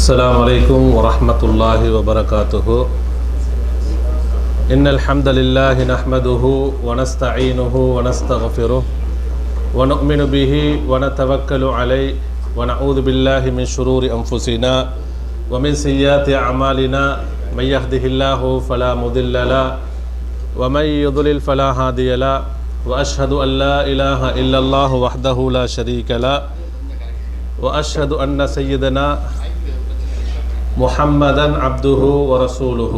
السلام عليكم ورحمة الله وبركاته. إن الحمد لله نحمده ونستعينه ونستغفره ونؤمن به ونتوكل عليه ونعوذ بالله من شرور أنفسنا ومن سيئات أعمالنا. من يهده الله فلا مضل له ومن يضلل فلا هادي له وأشهد أن لا إله إلا الله وحده لا شريك له وأشهد أن سيدنا محمدًا عبده ورسوله.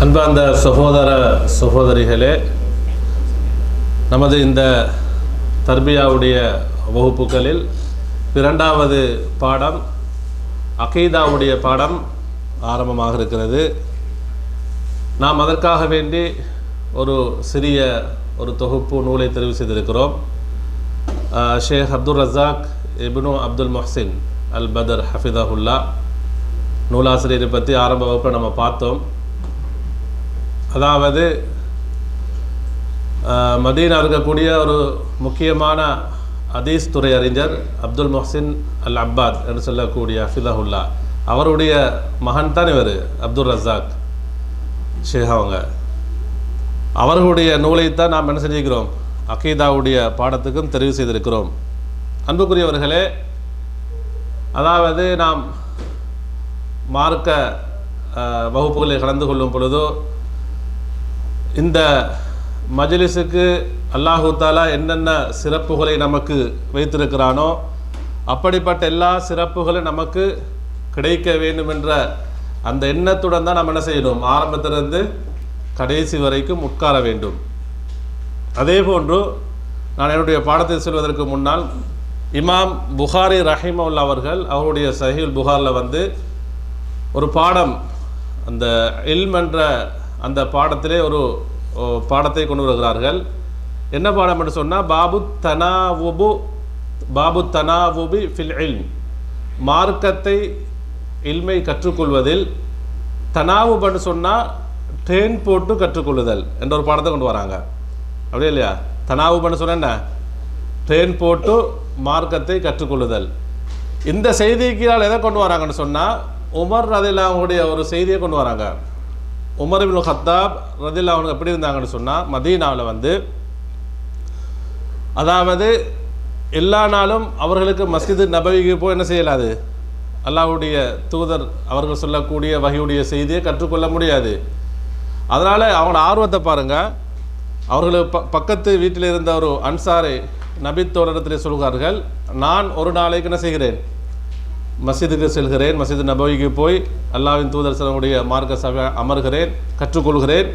அன்பார்ந்த சகோதர சகோதரிகளே, நமது இந்த தர்பியாவுடைய வகுப்புகளில் இரண்டாவது பாடம் அகீதாவுடைய பாடம் ஆரம்பமாக இருக்கிறது. நாம் அதற்காக வேண்டி ஒரு சிறிய தொகுப்பு நூலை தெரிவு செய்திருக்கிறோம். ஷேக் அப்துல் ரஸாக் இப்னு அப்துல் முஹ்சின் அல் பதர் ஹஃபிதஹுல்லா நூலாசிரியரை பற்றி ஆரம்ப வகுப்பை நம்ம பார்த்தோம். அதாவது மதீனா இருக்கக்கூடிய ஒரு முக்கியமான ஹதீஸ் துறை அறிஞர் அப்துல் முஹ்சின் அல் அப்பாத் என்று சொல்லக்கூடிய ஹஃபிதஹுல்லா அவருடைய மகன் தான் இவர் அப்துல் ரஸாக் ஷேக். அவர்களுடைய நூலைத்தான் நாம் என்ன செஞ்சுக்கிறோம், அகீதாவுடைய பாடத்துக்கும் தெரிவு செய்திருக்கிறோம். அன்புக்குரியவர்களே, அதாவது நாம் மார்க்க வகுப்புகளில் கலந்து கொள்ளும் பொழுதோ இந்த மஜ்லிஸுக்கு அல்லாஹு தாலா என்னென்ன சிறப்புகளை நமக்கு வைத்திருக்கிறானோ அப்படிப்பட்ட எல்லா சிறப்புகளும் நமக்கு கிடைக்க வேண்டும் என்ற அந்த எண்ணத்துடன் தான் நம்ம என்ன செய்யணும், ஆரம்பத்திலிருந்து கடைசி வரைக்கும் உட்கார வேண்டும். அதே போன்று நான் என்னுடைய பாடத்தை சொல்வதற்கு முன்னால் இமாம் புகாரி ரஹிமவுல்லா அவருடைய சஹீஹுல் புகாரில் ஒரு பாடம், அந்த இல்ம் என்ற அந்த பாடத்திலே ஒரு பாடத்தை கொண்டு வருகிறார்கள். என்ன பாடம் என்று சொன்னால் பாபு தனாவுபி ஃபில் இல்ம், மார்க்கத்தை இல்மை கற்றுக்கொள்வதில் தனாவுப் என்று சொன்னால் ட்ரெயின் போட்டு கற்றுக்கொள்ளுதல் என்ற ஒரு பாடத்தை கொண்டு வராங்க. அப்படியே இல்லையா? தனாவுப் என்று சொன்ன என்ன, ட்ரெயின் போட்டு மார்க்கத்தை கற்றுக்கொள்ளுதல். இந்த செய்திக்கு எதை கொண்டு வராங்கன்னு சொன்னால் உமர் ரதில்லாவுடைய ஒரு செய்தியை கொண்டு வராங்க. உமர் இப்னு கத்தாப் ரதில்லாஹு எப்படி இருந்தாங்கன்னு சொன்னால் மதீனாவில் அதாவது எல்லா நாளும் அவர்களுக்கு மஸ்ஜிது நபவிக்கு போய் என்ன செய்யலாது, அல்லாஹ்வுடைய தூதர் அவர்கள் சொல்லக்கூடிய வஹியுடைய செய்தியை கற்றுக்கொள்ள முடியாது. அதனால் அவங்களோட ஆர்வத்தை பாருங்கள். அவர்களுக்கு பக்கத்து வீட்டில் இருந்த ஒரு அன்சாரை நபித்தோடத்தில் சொல்கிறார்கள், நான் ஒரு நாளைக்கு என்ன செய்கிறேன், மஸ்ஜிதுக்கு செல்கிறேன், மஸ்ஜிது நபவிக்கு போய் அல்லாஹ்வின் தூதர் சொல்லக்கூடிய மார்க்க சபை அமர்கிறேன், கற்றுக்கொள்கிறேன்.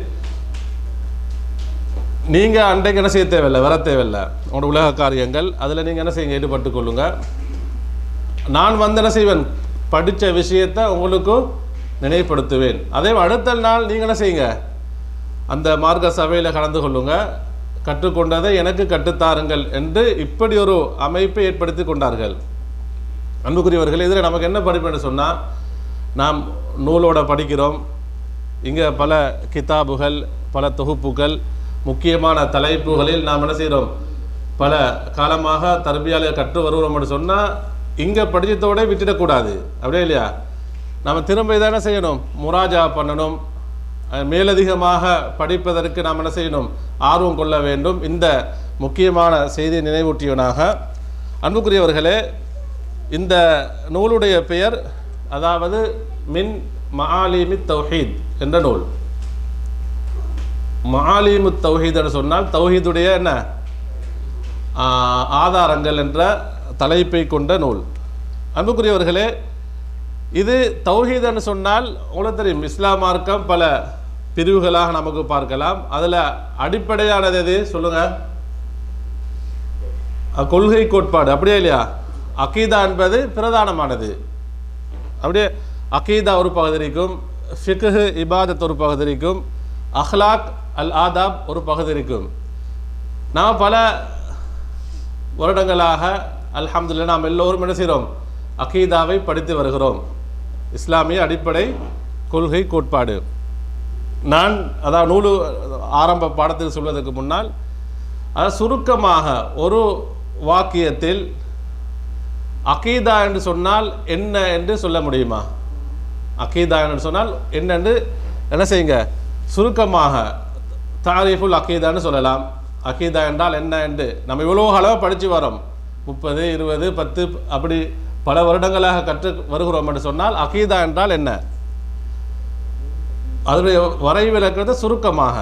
நீங்கள் அன்றைக்கு என்ன செய்ய தேவையில்லை, வர தேவையில்லை, உங்களோட உலக காரியங்கள் அதில் நீங்கள் என்ன செய்யுங்க, ஈடுபட்டு கொள்ளுங்க. நான் என்ன செய்வேன், படித்த விஷயத்தை உங்களுக்கு நினைவுபடுத்துவேன். அதே அடுத்த நாள் நீங்கள் என்ன செய்யுங்க, அந்த மார்க்க சபையில் கலந்து கொள்ளுங்க, கற்றுக்கொண்டதை எனக்கு கற்றுத்தாருங்கள் என்று இப்படி ஒரு அமைப்பை ஏற்படுத்தி கொண்டார்கள். அன்புக்குரியவர்கள், இதில் நமக்கு என்ன படிப்புன்னு சொன்னால், நாம் நூலோட படிக்கிறோம், இங்கே பல கிதாபுகள், பல தொகுப்புகள், முக்கியமான தலைப்புகளில் நாம் என்ன செய்கிறோம், பல காலமாக தர்பியாவில் கற்று வருகிறோம்னு சொன்னால் இங்கே படித்ததோட விட்டுடக்கூடாது. அப்படியே இல்லையா? நம்ம திரும்ப இதை என்ன செய்யணும், முராஜா பண்ணணும், மேலதிகமாக படிப்பதற்கு நாம் என்ன செய்யணும், ஆர்வம் கொள்ள வேண்டும். இந்த முக்கியமான செய்தியை நினைவூட்டியவனாக அன்புக்குரியவர்களே, இந்த நூலுடைய பெயர் அதாவது மின் மஆலிமி தௌஹீத் என்ற நூல். மஆலிமு தௌஹீத் என்று சொன்னால் தௌஹீதுடைய என்ன ஆதாரங்கள் என்ற தலைப்பை கொண்ட நூல். அன்புக்குரியவர்களே, இது தௌஹீத் என்று சொன்னால் உங்களுக்கு தெரியும், இஸ்லாம் மார்க்கம் பல பிரிவுகளாக நமக்கு பார்க்கலாம். அதில் அடிப்படையானது எது சொல்லுங்கள், கொள்கை கோட்பாடு. அப்படியே இல்லையா? அகீதா என்பது பிரதானமானது. அப்படியே அகீதா ஒரு பகுதி இருக்கும், ஃபிக்ஹ் இபாதத் ஒரு பகுதி இருக்கும், அஹ்லாக் அல் ஆதாப் ஒரு பகுதி இருக்கும். நாம் பல வருடங்களாக அல்ஹம்துலில்லாஹ் நாம் எல்லோரும் என்ன செய்கிறோம், அகீதாவை படித்து வருகிறோம், இஸ்லாமிய அடிப்படை கொள்கை கோட்பாடு. நான் அதாவது நூலு ஆரம்ப பாடத்தில் சொல்வதற்கு முன்னால் சுருக்கமாக ஒரு வாக்கியத்தில் அகீதா என்று சொன்னால் என்ன என்று சொல்ல முடியுமா? அகீதா என்று சொன்னால் என்னென்று என்ன செய்யுங்க, சுருக்கமாக தாரீஃபுல் அகீதான்னு சொல்லலாம். அகீதா என்றால் என்ன என்று நம்ம இவ்வளோ அளவு படித்து வரோம், 30, 20, 10 அப்படி பல வருடங்களாக கற்று வருகிறோம் என்று சொன்னால் அகீதா என்றால் என்ன, அதனுடைய வரைவிலக்கிறத சுருக்கமாக.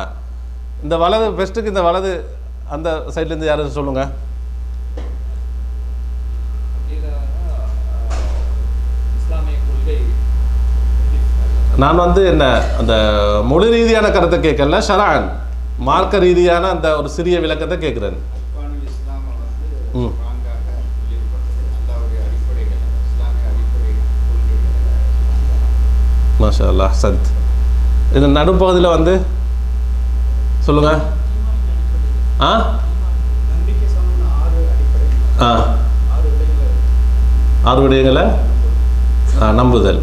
இந்த வலது பெஸ்ட்டுக்கு இந்த வலது அந்த சைட்லேருந்து யாரும் சொல்லுங்க. நான் என்ன அந்த மொழி ரீதியான கருத்தை கேட்கல, ஷரான் மார்க்க ரீதியான அந்த ஒரு சிறிய விளக்கத்தை கேட்குறேன். மாஷா அல்லாஹ். சத் இந்த நடுப்பகுதியில் சொல்லுங்க. ஆறு விடயங்களை நம்புதல்.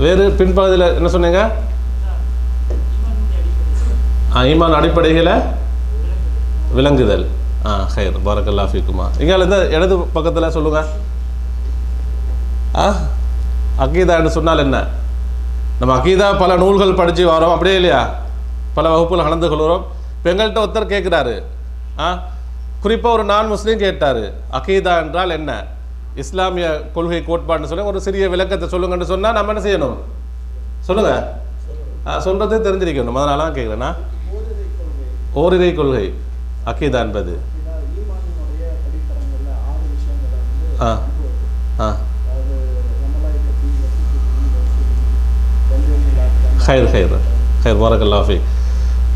வேறு பின்பகுதியில் என்ன சொன்னீங்க? ஈமான் அடிப்படைகளை விளங்குதல். ஹைர், பாரக்கல்லாஹ் ஃபீக்குமா. இங்கே இந்த இடது பக்கத்தில் சொல்லுங்க. அகீதா என்று சொன்னால் என்ன? நம்ம அகீதா பல நூல்கள் படித்து வரோம், அப்படியே இல்லையா? பல வகுப்புகள் கலந்து கொள்கிறோம். இப்போ எங்கள்கிட்ட ஒருத்தர் கேட்குறாரு, குறிப்பாக ஒரு நான் முஸ்லீம் கேட்டார், அகீதா என்றால் என்ன, இஸ்லாமிய கொள்கை கோட்பாடுன்னு சொல்லி ஒரு சிறிய விளக்கத்தை சொல்லுங்கன்னு சொன்னால் நம்ம என்ன செய்யணும்? சொல்லுங்கள். சொல்கிறதே தெரிஞ்சிருக்கணும். அதனால தான் கேட்குறேன்னா, ஓரிரை கொள்கை அகீதா என்பது ஹைர் ஹைர் ஹைர் பாரக்கல்லாஹ் ஃபீக்.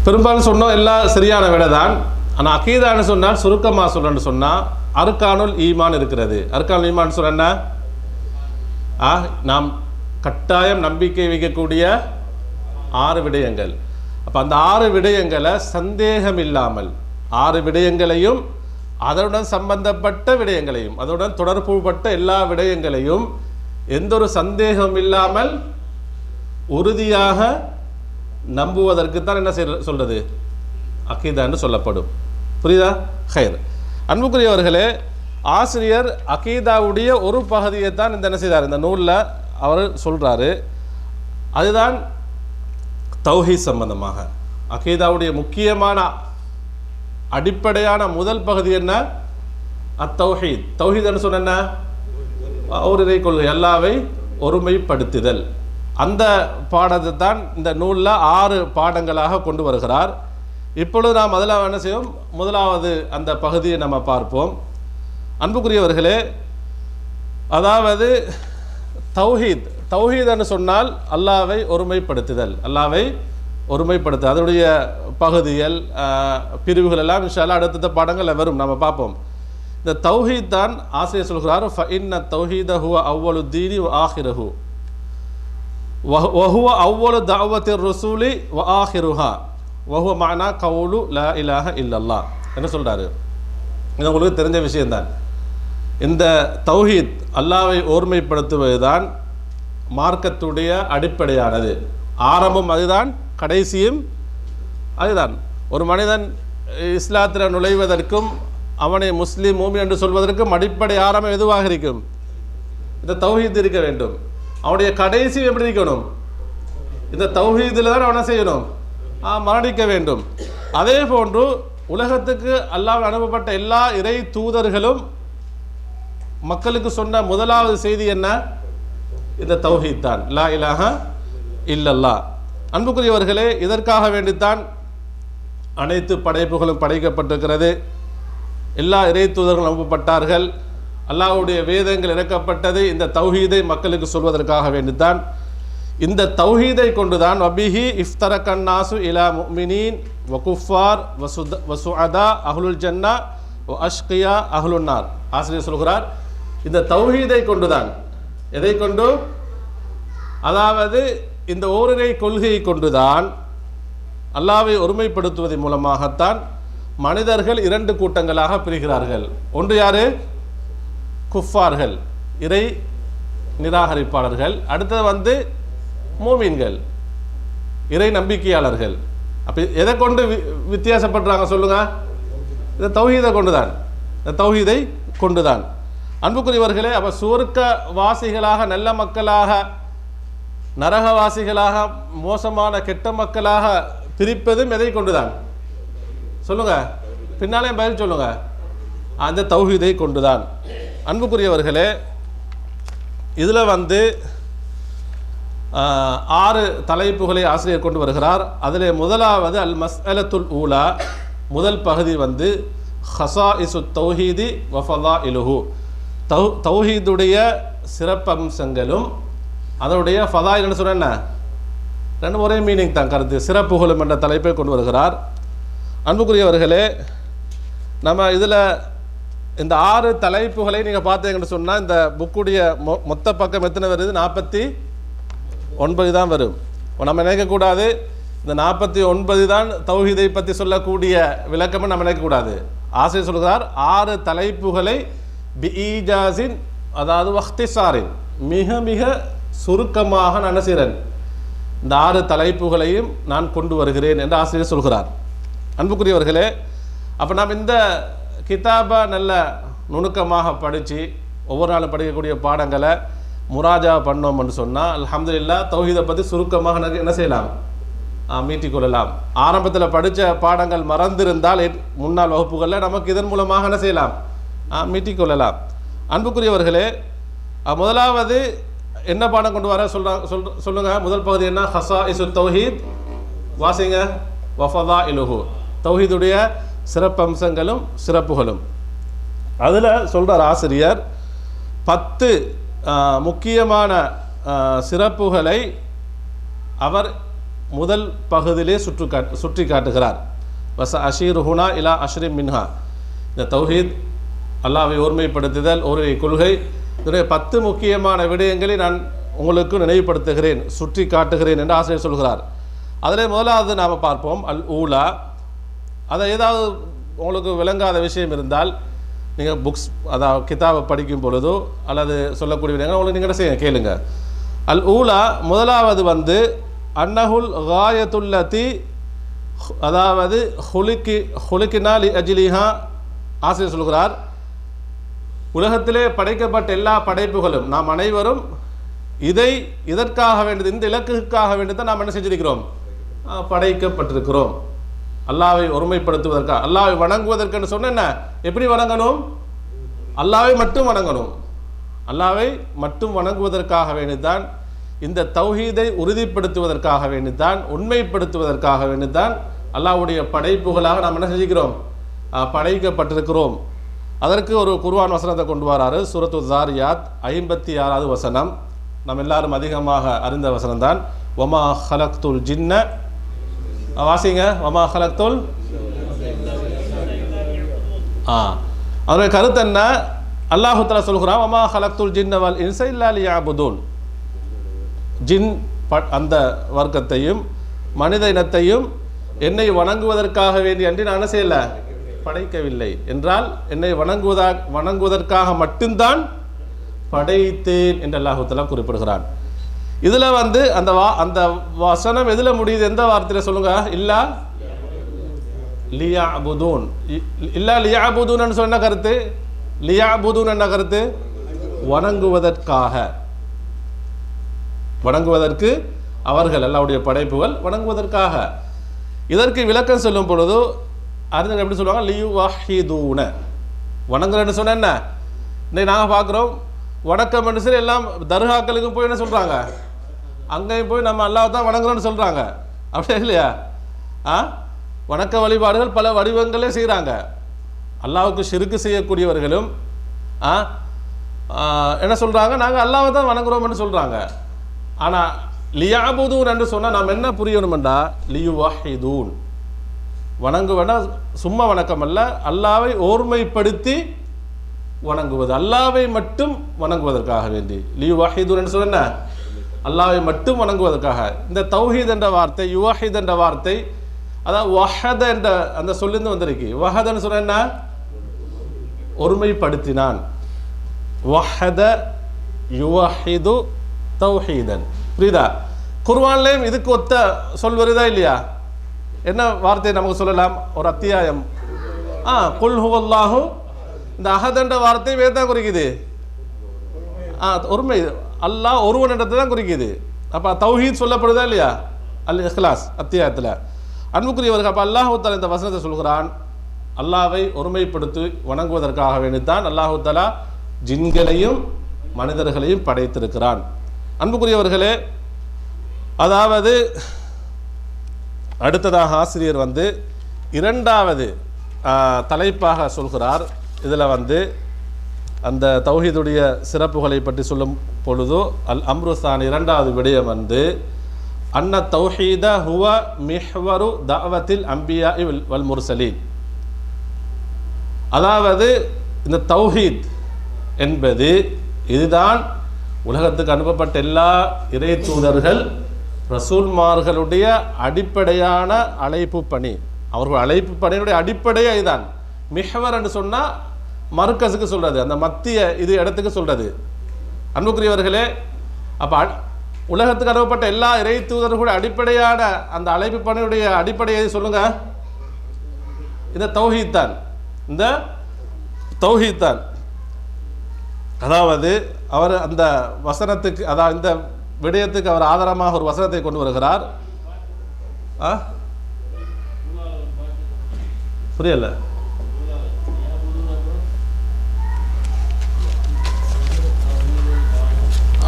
பெரும்பாலும் சொன்னோம் எல்லாம் சரியான விட தான். ஆனால் அகீதான்னு சொன்னால் சுருக்கமாக சொல்கிறேன்னு சொன்னால் அர்கானுல் ஈமான் இருக்கிறது. அர்கானுல் ஈமான் சொல்கிறேன்னா நாம் கட்டாயம் நம்பிக்கை வைக்கக்கூடிய 6 விடயங்கள். அப்போ அந்த 6 விடயங்களை சந்தேகம் இல்லாமல், 6 விடயங்களையும் அதனுடன் சம்பந்தப்பட்ட விடயங்களையும் அதனுடன் தொடர்புபட்ட எல்லா விடயங்களையும் எந்த ஒரு சந்தேகம் இல்லாமல் உறுதியாக நம்புவதற்கு தான் என்ன சொல்றது? அகீதா என்று சொல்லப்படும். புரியுதா? ஹைர். அன்புக்குரியவர்களே, ஆசிரியர் அகீதாவுடைய ஒரு பகுதியை தான் என்ன செய்தார், இந்த நூலில் அவர் சொல்கிறாரு. அதுதான் தௌஹீத் சம்பந்தமாக. அகீதாவுடைய முக்கியமான அடிப்படையான முதல் பகுதி என்ன? அத்தௌஹீத். தௌஹீத் என்று சொன்ன என்ன? ஓரிரை கொள்கை, அல்லாஹ்வை ஒருமைப்படுத்துதல். அந்த பாடத்தை தான் இந்த நூலில் 6 பாடங்களாக கொண்டு வருகிறார். இப்பொழுது நாம் முதலாவது என்ன செய்வோம், முதலாவது அந்த பகுதியை நம்ம பார்ப்போம். அன்புக்குரியவர்களே, அதாவது தௌஹீத். தௌஹீத் என்று சொன்னால் அல்லாஹ்வை ஒருமைப்படுத்துதல், அல்லாஹ்வை ஒருமைப்படுத்து. அதனுடைய பகுதிகள் பிரிவுகள் எல்லாம் இன்ஷா அல்லாஹ் அடுத்த பாடங்களில் வரும், நம்ம பார்ப்போம். இந்த தௌஹீத் தான் ஆசிரியர் சொல்கிறார், ஃபஇன்ன தௌஹீத ஹுவ அவ்வலு தீனி வ ஆஹிருஹு வஹுவ அவ்வலு தஅவத்திர் ரசூலி வ ஆஹிருஹா வஹுவ மஅனா கவுலு லா இலாஹ இல்லல்லாஹ் என்ன சொல்கிறாரு. இது உங்களுக்கு தெரிஞ்ச விஷயம்தான். இந்த தௌஹீத் அல்லாஹ்வை ஓர்மைப்படுத்துவது தான் மார்க்கத்துடைய அடிப்படையானது. ஆரம்பம் அதுதான், கடைசியும் அதுதான். ஒரு மனிதன் இஸ்லாத்தில் நுழைவதற்கும் அவனை முஸ்லீம் மூமின் என்று சொல்வதற்கும் அடிப்படை ஆரம்பம் எதுவாக இருக்கும்? இந்த தௌஹீத் இருக்க வேண்டும். அவனுடைய கடைசி எப்படி இருக்கணும்? இந்த தௌஹீதில் தான் அவனை செய்யணும், மரணிக்க வேண்டும். அதே போன்று உலகத்துக்கு அல்லாஹ் அனுப்பப்பட்ட எல்லா இறை தூதர்களும் மக்களுக்கு சொன்ன முதலாவது செய்தி என்ன? இந்த தௌஹீத் தான், லா இலாஹ இல்லல்லாஹ். அன்புக்குரியவர்களே, இதற்காக வேண்டித்தான் அனைத்து படைப்புகளும் படைக்கப்பட்டிருக்கிறது. எல்லா இறை தூதர்களும் அனுப்பப்பட்டார்கள். அல்லாஹ்வுடைய வேதங்கள் இறக்கப்பட்டது இந்த தௌஹீதை மக்களுக்கு சொல்வதற்காக வேண்டித்தான். இந்த தௌஹீதை கொண்டுதான் வபிஹி இஃப்தரக்கன் நாசு இலா முஃமினீன் வ குஃபார் வ சுஅதா அஹ்லுல் ஜன்னா வ அஷ்கியா அஹ்லுன் நார். ஆசிரியர் சொல்கிறார், இந்த தௌஹீதை கொண்டுதான். எதை கொண்டு? அதாவது இந்த ஓரிரை கொள்கையை கொண்டுதான், அல்லாஹ்வை ஒருமைப்படுத்துவதன் மூலமாகத்தான் மனிதர்கள் 2 கூட்டங்களாக பிரிகிறார்கள். ஒன்று யாரு? குஃபார்கள், இறை நிராகரிப்பாளர்கள். அடுத்தது மூமின்கள், இறை நம்பிக்கையாளர்கள். அப்போ எதை கொண்டு வித்தியாசப்படுறாங்க சொல்லுங்க? இந்த தௌஹீதை கொண்டுதான், இந்த தௌஹீதை கொண்டுதான். அன்புக்குரியவர்களே, அப்போ சுவர்க்க வாசிகளாக நல்ல மக்களாக, நரகவாசிகளாக மோசமான கெட்ட மக்களாக பிரிப்பதும் எதை கொண்டுதான்? சொல்லுங்க, பின்னாலே பதில் சொல்லுங்க. அந்த தௌஹீதை கொண்டுதான். அன்புக்குரியவர்களே, இதில் 6 தலைப்புகளை ஆசிரியர் கொண்டு வருகிறார். அதில் முதலாவது அல் மஸ்அலத்துல் ஊலா, முதல் பகுதி ஹஸாஇசு தௌஹீதி வ ஃபதாயிலுஹு, தௌஹீதுடைய சிறப்பம்சங்களும் அதனுடைய ஃபதாயில் சொன்ன ரெண்டு ஒரே மீனிங் தான், கருத்து, சிறப்புகளும் என்ற தலைப்பை கொண்டு வருகிறார். அன்புக்குரியவர்களே, நம்ம இதில் இந்த 6 தலைப்புகளை நீங்கள் பார்த்தீங்கன்னு சொன்னால் இந்த புக்குடைய மொத்த பக்கம் எத்தனை வருது? 49 தான் வரும். நம்ம நினைக்கக்கூடாது இந்த 49 தான் தௌஹீதை பற்றி சொல்லக்கூடிய விளக்கமும் நம்ம நினைக்கக்கூடாது. ஆசிரியர் சொல்கிறார் 6 தலைப்புகளை பிஈஜாஸின், அதாவது வக்திசாரின், மிக மிக சுருக்கமாக நான் செய்கிறேன், இந்த 6 தலைப்புகளையும் நான் கொண்டு வருகிறேன் என்று ஆசிரியர் சொல்கிறார். அன்புக்குரியவர்களே, அப்போ நாம் இந்த கிதாபை நல்ல நுணுக்கமாக படித்து ஒவ்வொரு நாளும் படிக்கக்கூடிய பாடங்களை முராஜா பண்ணோம் என்று சொன்னால் அல்ஹம்துலில்லாஹ் தௌஹீதை பற்றி சுருக்கமாக என்ன செய்யலாம்? மீட்டிக்கொள்ளலாம். ஆரம்பத்தில் படித்த பாடங்கள் மறந்திருந்தால் முன்னாள் வகுப்புகளில் நமக்கு இதன் மூலமாக என்ன செய்யலாம்? மீட்டிக்கொள்ளலாம். அன்புக்குரியவர்களே, முதலாவது என்ன பாடம் கொண்டு வர சொல்லுங்க. முதல் பகுதி என்ன? ஹஸாஇசு தௌஹீத், வாசிங்க, வ ஃபதாயிலுஹு, தௌஹீதுடைய சிறப்பம்சங்களும் சிறப்புகளும். அதில் சொல்கிறார் ஆசிரியர் 10 முக்கியமான சிறப்புகளை அவர் முதல் பகுதியிலே சுற்றி காட்டுகிறார். வச அஷீருஹுனா இலா அஷ்ரி மின்ஹா, இந்த தௌஹீத், அல்லாஹ்வை ஒருமைப்படுத்துதல், ஒரு கொள்கை, இதனுடைய 10 முக்கியமான விடயங்களை நான் உங்களுக்கு நினைவுபடுத்துகிறேன், சுற்றி காட்டுகிறேன் என்று ஆசிரியர் சொல்கிறார். அதில் முதலாவது நாம் பார்ப்போம் அல் ஊலா. அதை ஏதாவது உங்களுக்கு விளங்காத விஷயம் இருந்தால் நீங்கள் புக்ஸ், அதாவது கிதாபை படிக்கும் பொழுதோ அல்லது சொல்லக்கூடிய விடயங்கள் உங்களுக்கு நீங்கள் செய்ய கேளுங்க. அல் ஊலா, முதலாவது அன்னஹுல் காயத்துல்லதி, அதாவது ஹுலுக்கினா லி அஜ்லிஹா. ஆசிரியர் சொல்கிறார், உலகத்திலே படைக்கப்பட்ட எல்லா படைப்புகளும் நாம் அனைவரும் இதற்காக வேண்டியது, இந்த இலக்குக்காக வேண்டி தான் நாம் என்ன செஞ்சிருக்கிறோம்? படைக்கப்பட்டிருக்கிறோம். அல்லாஹ்வை ஒருமைப்படுத்துவதற்காக, அல்லாஹ்வை வணங்குவதற்குன்னு சொன்ன என்ன, எப்படி வணங்கணும்? அல்லாஹ்வை மட்டும் வணங்கணும். அல்லாஹ்வை மட்டும் வணங்குவதற்காக வேண்டிதான், இந்த தௌஹீதை உறுதிப்படுத்துவதற்காக வேண்டிதான், உண்மைப்படுத்துவதற்காக வேண்டிதான் அல்லாஹ்வுடைய படைப்புகளாக நாம் என்ன செஞ்சுக்கிறோம்? படைக்கப்பட்டிருக்கிறோம். அதற்கு ஒரு குர்ஆன் வசனத்தை கொண்டு வராரு. சூரத்து ஸாரியாத் 56வது வசனம், நாம் எல்லாரும் அதிகமாக அறிந்த வசனம் தான். வமா ஹலக்துல் ஜின்ன, வாசிங்க, வமா ஹலக்துல். அதனுடைய கருத்து என்ன? அல்லாஹு தஆலா சொல்கிறான், வமா ஹலக்துல் ஜின்ன வல் இன்ஸ இல்லா லியஅபுதூன், ஜின் அந்த வர்க்கத்தையும் மனித இனத்தையும் என்னை வணங்குவதற்காக வேண்டி அன்றி நான் என்ன செய்யல, படைக்கவில்லை. என்றால் என்னை வணங்குவதற்காக மட்டும்தான் படைத்தேன் என்று அல்லாஹு தஆலா குறிப்பிடுகிறான். இதில் அந்த வசனம் எதில் முடியுது? எந்த வார்த்தையில் சொல்லுங்க? இல்லா லியஅபுதூன். இல்லா லியஅபுதூன் சொன்ன கருத்து, லியஅபுதூன் என்ன கருத்து? வணங்குவதற்காக, வணங்குவதற்கு, அவர்கள் அல்லாஹ்வுடைய படைப்புகள் வணங்குவதற்காக. இதற்கு விளக்கம் சொல்லும் பொழுது அறிஞர்கள் எப்படி சொல்லுவாங்க? லியுவஹிதூன, வணங்குறேன்னு சொன்ன என்ன? இன்னைக்கு நாங்கள் பார்க்குறோம், வணக்கம் என்று சரி எல்லாம் தர்காக்களுக்கும் போய் என்ன சொல்கிறாங்க? அங்கேயும் போய் நம்ம அல்லாஹ் தான் வணங்குறோன்னு சொல்கிறாங்க. அப்படியே இல்லையா? வணக்க வழிபாடுகள் பல வடிவங்களே செய்கிறாங்க. அல்லாஹ்வுக்கு ஷிர்க் செய்யக்கூடியவர்களும் என்ன சொல்கிறாங்க? நாங்கள் அல்லாஹ்வை தான் வணங்குறோம்னு சொல்கிறாங்க. ஆனால் லியஅபுதூன் என்று சொன்னால் நாம் என்ன புரியணுமெண்டா, லியுவஹிதூன், வணங்குவனா சும்மா வணக்கம் அல்ல, அல்லாஹ்வை ஓர்மைப்படுத்தி வணங்குவது, அல்லாஹ்வை மட்டும் வணங்குவதற்காக வேண்டி. லியுவஹிதூன் என்று சொன்ன அல்லாஹ்வை மட்டும் வணங்குவதற்காக. இந்த தௌஹீத் என்ற வார்த்தை, யுவஹித் என்ற வார்த்தை, அதாவது வஹத என்ற அந்த சொல்லிருந்து வந்திருக்கு. வஹதன்னு சொன்ன என்ன? ஒருமைப்படுத்தினான். வஹத யுவஹிது தௌஹீதன். புரியுதா? குர்ஆன்லயும் இதுக்கு ஒத்த சொல் வருதா இல்லையா? என்ன வார்த்தை நமக்கு சொல்லலாம்? ஒரு அத்தியாயம், குல் ஹுவல்லாஹு இந்த அஹதன்ற வார்த்தை வேதான் குறிக்குது, ஒருமை, அல்லாஹ் ஒருவன் என்றதை தான் குறிக்குது. அப்போ தௌஹீத் சொல்லப்படுதா இல்லையா அல் இஹ்லாஸ் அத்தியாயத்தில். அன்புக்குரியவர்கள், அப்போ அல்லாஹு தஆலா இந்த வசனத்தை சொல்கிறான், அல்லாவை ஒருமைப்படுத்தி வணங்குவதற்காக வேண்டித்தான் அல்லாஹு தஆலா ஜின்களையும் மனிதர்களையும் படைத்திருக்கிறான். அன்புக்குரியவர்களே, அதாவது அடுத்ததாக ஆசிரியர் இரண்டாவது தலைப்பாக சொல்கிறார். இதில் அந்த தௌஹீதுடைய சிறப்புகளை பற்றி சொல்லும் பொழுது அல் அம்ருசான் இரண்டாவது விடயம் அன்ன தௌஹீத ஹுவ மிஹ்வரு தஅவத்தில் அம்பியா வல் முர்சலீன். அதாவது இந்த தௌஹீத் என்பது இதுதான் உலகத்துக்கு அனுப்பப்பட்ட எல்லா இறை தூதர்கள் ரசூல்மார்களுடைய அடிப்படையான அழைப்பு பணி. அவர்கள் அழைப்பு பணியினுடைய அடிப்படையே இதுதான். மிஹ்வர் என்று சொன்னால் மர்கஸுக்கு சொல்கிறது, அந்த மத்திய இது இடத்துக்கு சொல்கிறது. அன்புக்குரியவர்களே, அப்போ உலகத்துக்கு அனுப்பப்பட்ட எல்லா இறை தூதர்களுடைய அடிப்படையான அந்த அழைப்பு பணியுடைய அடிப்படையை சொல்லுங்க, இந்த தௌஹீத் தான். இந்த தௌஹீத் தான். அதாவது அவர் அந்த வசனத்துக்கு, அதாவது இந்த விடயத்துக்கு அவர் ஆதாரமாக ஒரு வசனத்தை கொண்டு வருகிறார். புரியல?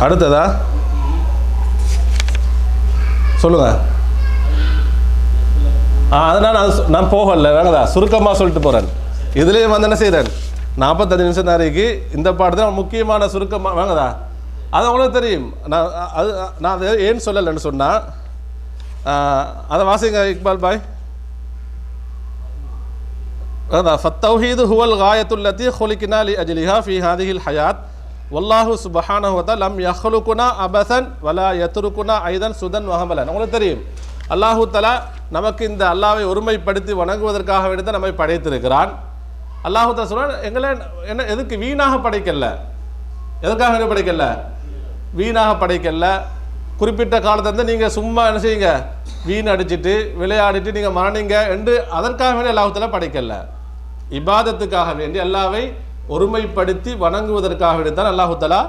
அடுத்ததா சொல்லுங்க. அதனால் நான் போகல, வேணதா சுருக்கமாக சொல்லிட்டு போகிறேன். இதுலேயே என்ன செய்கிறேன், 45 நிமிஷம் நேரைக்கு இந்த பாடத்தில் முக்கியமான சுருக்கமாக வாங்கதா. அது அவங்களுக்கு தெரியும். நான் ஏன் சொல்லலைன்னு சொன்னால், அதை வாசிங்க இக்பால் பாய். ஃபத்தௌஹீது ஹுவல் காயத்துல் லத்தி ஹுலிக்னா லி அஜ்லிஹா ஃபீ ஹாதிஹில் ஹயாத் வல்லாஹு சுப்ஹானஹு வ தஆலா லம் யஹ்லுகுனா அபஸன் வலா யத்ருகுனா ஐதன் சுதன் வஹமலன். உங்களுக்கு தெரியும், அல்லாஹு தஆலா நமக்கு இந்த அல்லாஹ்வை ஒருமைப்படுத்தி வணங்குவதற்காக வேண்டி தான் நம்மை படைத்திருக்கிறான். அல்லாஹு தஆலா சொல்றான், எங்களை என்ன எதுக்கு வீணாக படைக்கல, எதுக்காக என்ன படைக்கல, வீணாக படைக்கல. குறிப்பிட்ட காலத்தை நீங்கள் சும்மா என்ன செய்யுங்க, வீண் அடிச்சுட்டு விளையாடிட்டு நீங்கள் மரணிங்க என்று அதற்காக வேண்டி அல்லாஹு தஆலா படைக்கல. இபாதத்துக்காக வேண்டி அல்லாஹ்வை ஒருமைப்படுத்தி வணங்குவதற்காக வேண்டி தான் அல்லாஹு தஆலா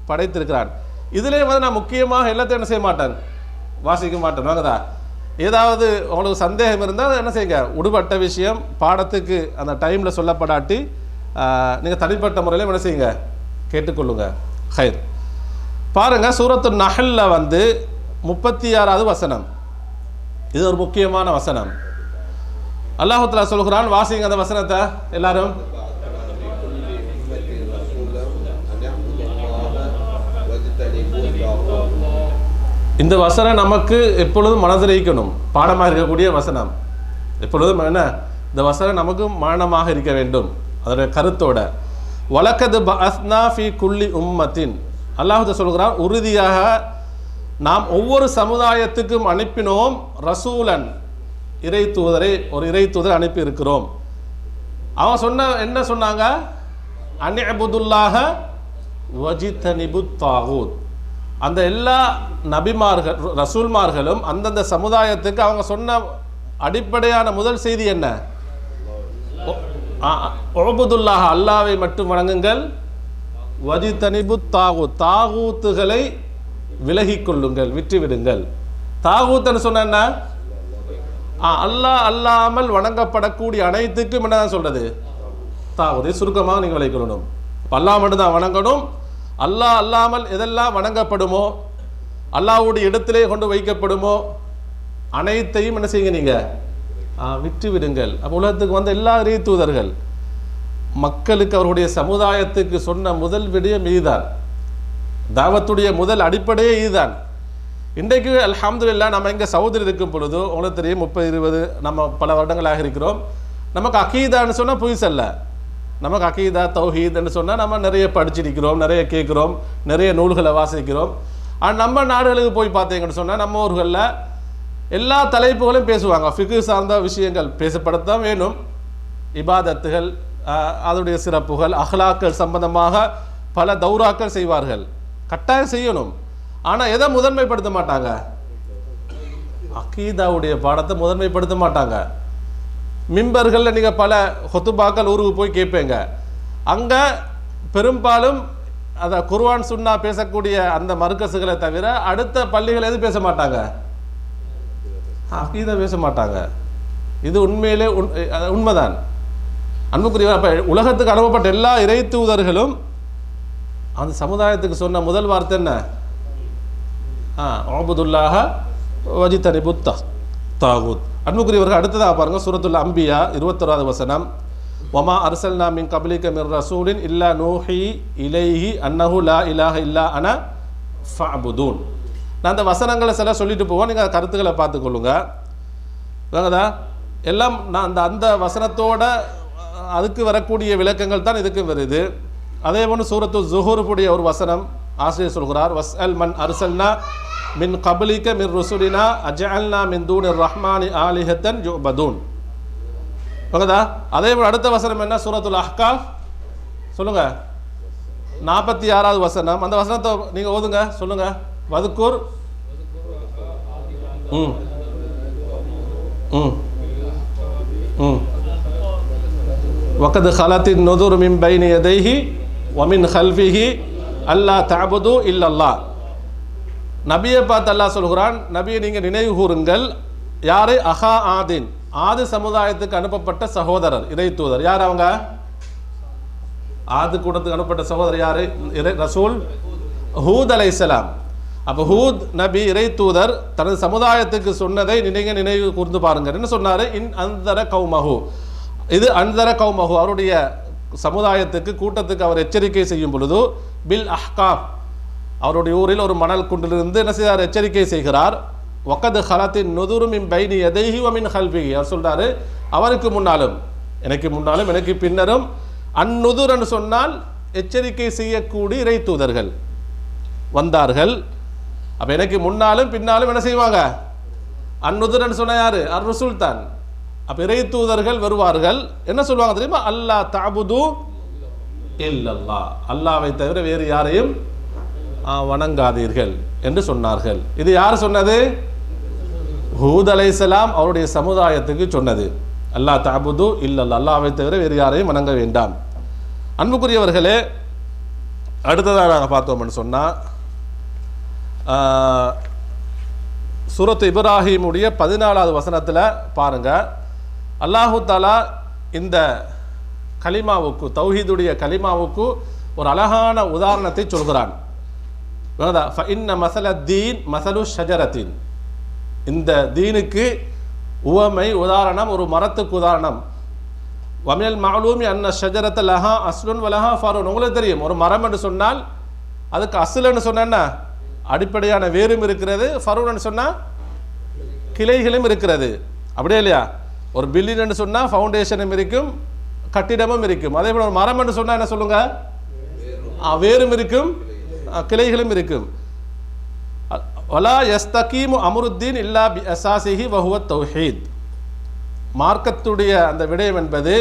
படைத்திருக்கிறான். இதிலே நான் முக்கியமாக எல்லாத்தையும் என்ன செய்ய மாட்டேன், வாசிக்க மாட்டேன். வாங்கதா, ஏதாவது உங்களுக்கு சந்தேகம் இருந்தால் என்ன செய்யுங்க, உடுபட்ட விஷயம் பாடத்துக்கு அந்த டைமில் சொல்லப்படாட்டி நீங்கள் தனிப்பட்ட முறையில் என்ன செய்யுங்க, கேட்டுக்கொள்ளுங்க. ஹைர். பாருங்க, சூரத்து நஹ்ல்ல 36வது வசனம். இது ஒரு முக்கியமான வசனம். அல்லாஹ் தஆலா சொல்கிறான், வாசிங்க அந்த வசனத்தை எல்லாரும். இந்த வசனம் நமக்கு எப்பொழுதும் மனதில் பாடமாக இருக்கக்கூடிய வசனம். எப்பொழுதும் என்ன, இந்த வசனம் நமக்கு மரணமாக இருக்க வேண்டும். அதோட கருத்தோட வலக்கது பஅஸ்னா ஃபீ குல்லி உம்மத்தின், அல்லாஹ் சொல்கிறான், உறுதியாக நாம் ஒவ்வொரு சமுதாயத்துக்கும் அனுப்பினோம் ரசூலன், இறை தூதரை, ஒரு இறை தூதரை அனுப்பி இருக்கிறோம். அவன் என்ன சொன்னாங்க, அன்இபுதுல்லாஹ வஜித்தனிபுத் தாகூத். அந்த எல்லா நபிமார்கள் ரசூல்மார்களும் அந்தந்த சமுதாயத்துக்கு அவங்க சொன்ன அடிப்படையான முதல் செய்தி என்ன, உபுதுல்லாஹ், அல்லாவை மட்டும் வணங்குங்கள், வஜித்தனிபுத் தாகூத், தாகூத்துகளை விலகி கொள்ளுங்கள், விட்டுவிடுங்கள். தாகூத்துன்னு சொன்ன என்ன, அல்லாஹ் அல்லாமல் வணங்கப்படக்கூடிய அனைத்துக்கும் என்னதான் சொல்றது, தாகூத். சுருக்கமாக நீங்கள் விளைக்கொள்ளணும். அல்லாஹ் மட்டும்தான் வணங்கணும். அல்லாஹ் அல்லாமல் எதெல்லாம் வணங்கப்படுமோ, அல்லாஹ்வுடைய இடத்திலே கொண்டு வைக்கப்படுமோ அனைத்தையும் என்ன செய்யுங்க, நீங்கள் விட்டு விடுங்கள். அப்போ உலகத்துக்கு எல்லா இறை தூதர்கள் மக்களுக்கு அவர்களுடைய சமுதாயத்துக்கு சொன்ன முதல் விடயம் இதுதான். தாவத்துடைய முதல் அடிப்படையே இதுதான். இன்றைக்கு அல்ஹம்துலில்லாஹ் நம்ம இங்கே சகோதரி இருக்கும் பொழுது உங்களுக்கு தெரியும், 30-20 நம்ம பல வருடங்களாக இருக்கிறோம். நமக்கு அகீதான்னு சொன்னால் புதுசல்ல. நமக்கு அகீதா தௌஹீத்னு சொன்னால் நம்ம நிறைய படிச்சிருக்கிறோம், நிறைய கேட்குறோம், நிறைய நூல்களை வாசிக்கிறோம். ஆனால் நம்ம நாடுகளுக்கு போய் பார்த்தீங்கன்னு சொன்னால் நம்ம ஊர்களில் எல்லா தலைப்புகளையும் பேசுவாங்க. ஃபிக்ஹ் சார்ந்த விஷயங்கள் பேசப்படத்தான் வேணும். இபாதத்துகள், அதனுடைய சிறப்புகள், அஹ்லாக்கள் சம்பந்தமாக பல தௌராக்கள் செய்வார்கள், கட்டாயம் செய்யணும். ஆனால் எதை முதன்மைப்படுத்த மாட்டாங்க, அகீதாவுடைய பாடத்தை முதன்மைப்படுத்த மாட்டாங்க. மிம்பர்களில் நீங்கள் பல ஹொத்துபாக்கள் ஊருக்கு போய் கேட்பீங்க. அங்கே பெரும்பாலும் அதை குர்ஆன் சுன்னா பேசக்கூடிய அந்த மர்கஸுகளை தவிர அடுத்த பள்ளிகள் எது பேச மாட்டாங்க, அகீதா பேச மாட்டாங்க. இது உண்மையிலே உண்மைதான். அன்புக்குரிய அப்போ உலகத்துக்கு அனுப்பப்பட்ட எல்லா இறை தூதர்களும் அந்த சமுதாயத்துக்கு சொன்ன முதல் வார்த்தை என்ன? அபுதுல்லாஹ வஜித்தனிபு தாகூத். அன்புக்குரியவர்கள் அடுத்ததாக பாருங்க, சூரத்துல் அம்பியா 21வது வசனம். வமா அர்சல்னா மின் கப்லிக மிர் ரசூலின் இல்லா நூஹி இலைஹி அன்னஹு லா இலாஹ இல்லா அன ஃபஅபுதூன். நான் அந்த வசனங்களை சில சொல்லிட்டு போவோம், நீங்கள் கருத்துக்களை பார்த்துக்கொள்ளுங்க. வேங்கதா எல்லாம் நான் அந்த வசனத்தோட அதுக்கு வரக்கூடிய விளக்கங்கள் தான் இதுக்கு வருது. அதே போன்று சூரத்து ஸுஹூருடைய ஒரு வசனம் ஆசிரியர் சொல்கிறார், வஸ்அல் மன் அர்சல்னா மின் கப்லிக மிர் ருசுலினா அஜஅல்னா மின் தூனிர் ரஹ்மானி ஆலிஹத்தன் யுபதூன். ஓகேதா? அதே போல் அடுத்த வசனம் என்ன? சூரத்துல் அஹ்காஃப் சொல்லுங்க, 46வது வசனம். அந்த வசனத்தை நீங்கள் ஓதுங்க, சொல்லுங்க. வதுக்குர் வகத் ஹலத்தின் நுதுர் மின் பைனி யதைஹி வமின் ஹல்ஃபிஹி அல்லா தஅபுது இல்லல்லாஹ். நபியை பார்த்து அல்லாஹ் சொல்கிறான், நபியை நீங்கள் நினைவு கூறுங்கள். யாரு? அஹா ஆதின், ஆது சமுதாயத்துக்கு அனுப்பப்பட்ட சகோதரர் இறை தூதர். யார் அவங்க? ஆது கூட்டத்துக்கு அனுப்பப்பட்ட சகோதரர் யாரு? ரசூல் ஹூத் அலைஹிஸ்ஸலாம். அப்போ ஹூத் நபி இறை தூதர் தனது சமுதாயத்துக்கு சொன்னதை நீங்கள் நினைவு கூர்ந்து பாருங்க. என்ன சொன்னார்? இன் அன்தர கௌமஹு, இது அன்தர கௌமஹு, அவருடைய சமுதாயத்துக்கு கூட்டத்துக்கு அவர் எச்சரிக்கை செய்யும் பொழுது பில் அஹ்காஃப், அவருடைய ஊரில் ஒரு மணல் குண்டிலிருந்து என்ன செய்தார்? எச்சரிக்கை செய்கிறார். வகத் ஹலத்தின் நுதுரு மின் பைனி யதைஹி வ மின் ஹல்ஃபிஹி, அவர் சொல்றாரு அவருக்கு முன்னாலும் எனக்கு முன்னாலும் எனக்கு பின்னரும். அந்நுதுர் என்று சொன்னால் எச்சரிக்கை செய்யக்கூடிய இறை தூதர்கள் வந்தார்கள். அப்போ எனக்கு முன்னாலும் பின்னாலும் என்ன செய்வாங்க? அந்நுதுர் என்று சொன்ன யாரு? அர் ரசூல் தான். அப்போ இறை தூதர்கள் வருவார்கள். என்ன சொல்லுவாங்க தெரியுமா? அல்லா தஅபுது இல்லல்லாஹ், அல்லாஹ்வை தவிர வேறு யாரையும் வணங்காதீர்கள் என்று சொன்னார்கள். இது யார் சொன்னது? ஹூத் அலைஹிஸ்ஸலாம் அவருடைய சமுதாயத்துக்கு சொன்னது. அல்லா தஅபுது இல்லல்லாஹ், அல்லாஹ்வை தவிர வேறு யாரையும் வணங்க வேண்டாம். அன்புக்குரியவர்களே, அடுத்ததாக நாங்கள் பார்த்தோம்னு சொன்னால் சூரத்து இப்ராஹிமுடைய 14வது வசனத்தில் பாருங்க, அல்லாஹு தஆலா இந்த கலிமாவுக்கு, தௌஹீதுடைய கலிமாவுக்கு ஒரு அழகான உதாரணத்தை சொல்கிறான். ஃபஇன்ன மஸல தீன் மஸலு ஷஜரத்தின், இந்த தீனுக்கு உவமை உதாரணம் ஒரு மரத்துக்கு உதாரணம். வமினல் மஅலூமி அன்ன ஷஜரத லஹா அஸ்லுன் வலஹா ஃபருன். உங்களுக்கு தெரியும், ஒரு மரம் என்று சொன்னால் அதுக்கு அஸ்லுன்னு சொன்னா அடிப்படையான வேரும் இருக்கிறது, ஃபருன்னு சொன்னால் கிளைகளும் இருக்கிறது. அப்படியே இல்லையா? ஒரு பில்டிங் என்று சொன்னால் ஃபவுண்டேஷனும் இருக்கும், கட்டிடமும் இருக்கும். அதே போல் ஒரு மரம் என்று சொன்னால் என்ன சொல்லுங்க? வேரும் இருக்கும், கிளைகளும் இருக்கும். வலா யஸ்தகீமு அம்ருத்தீன் இல்லா பி அஸாஸிஹி வஹுவ தௌஹீத். மார்க்கத்துடைய அந்த விடயம் என்பது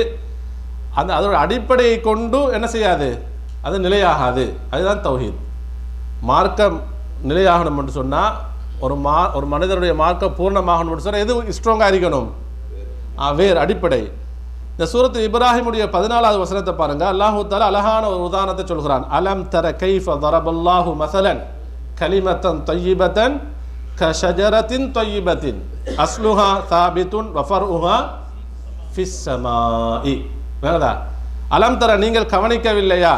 அந்த அதோட அடிப்படையை கொண்டு என்ன செய்யாது? அது நிலையாகாது. அதுதான் தௌஹீத். மார்க்கம் நிலையாகணும் என்று சொன்னால் ஒரு மனிதனுடைய மார்க்கம் பூர்ணமாகணும் என்று சொன்னால் எது ஸ்ட்ராங்காக இருக்கணும்? வேறு அடிப்படை. இந்த சூரத்து இப்ராஹிமுடைய 14வது வசனத்தை பாருங்க. அல்லாஹு தஆலா அழகான ஒரு உதாரணத்தை சொல்கிறான். அலம் தர கைஃப தரபல்லாஹு மஸலன் கலிமத்தன் தய்யிபத்தன் கஷஜரத்தின் தய்யிபத்தின் அஸ்லுஹா சாபித்துன் வஃபர்உஹா ஃபிஸ் ஸமாஇ. வேறதா? அலம் தர, நீங்கள் கவனிக்கவில்லையா?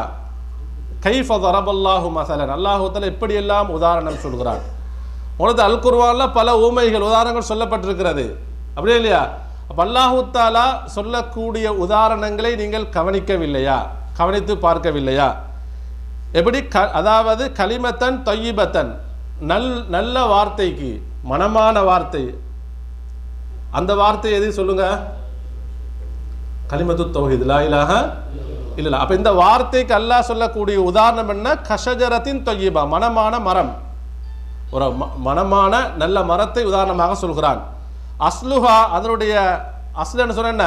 கைஃப தரபல்லாஹு மஸலன், அல்லாஹு தஆலா எப்படியெல்லாம் உதாரணம் சொல்கிறான். உங்களுக்கு அல் குர்ஆன்ல பல ஊமைகள் உதாரணங்கள் சொல்லப்பட்டிருக்கிறது. அப்படியே இல்லையா? அப்போ அல்லாஹு தஆலா சொல்லக்கூடிய உதாரணங்களை நீங்கள் கவனிக்கவில்லையா? கவனித்து பார்க்கவில்லையா? எப்படி? அதாவது கலிமத்தன் தய்யிபத்தன், நல்ல வார்த்தைக்கு, மனமான வார்த்தை, அந்த வார்த்தை எது சொல்லுங்க? கலிமத்து தௌஹீத், லா இலாஹ இல்லல்லா. அப்போ இந்த வார்த்தைக்கு அல்லாஹ் சொல்லக்கூடிய உதாரணம் என்ன? கஷஜரத்தின் தய்யிபா, மனமான மரம், ஒரு மனமான நல்ல மரத்தை உதாரணமாக சொல்கிறான். அஸ்லுஹா, அதனுடைய அஸ்லுன்னு சொன்ன என்ன?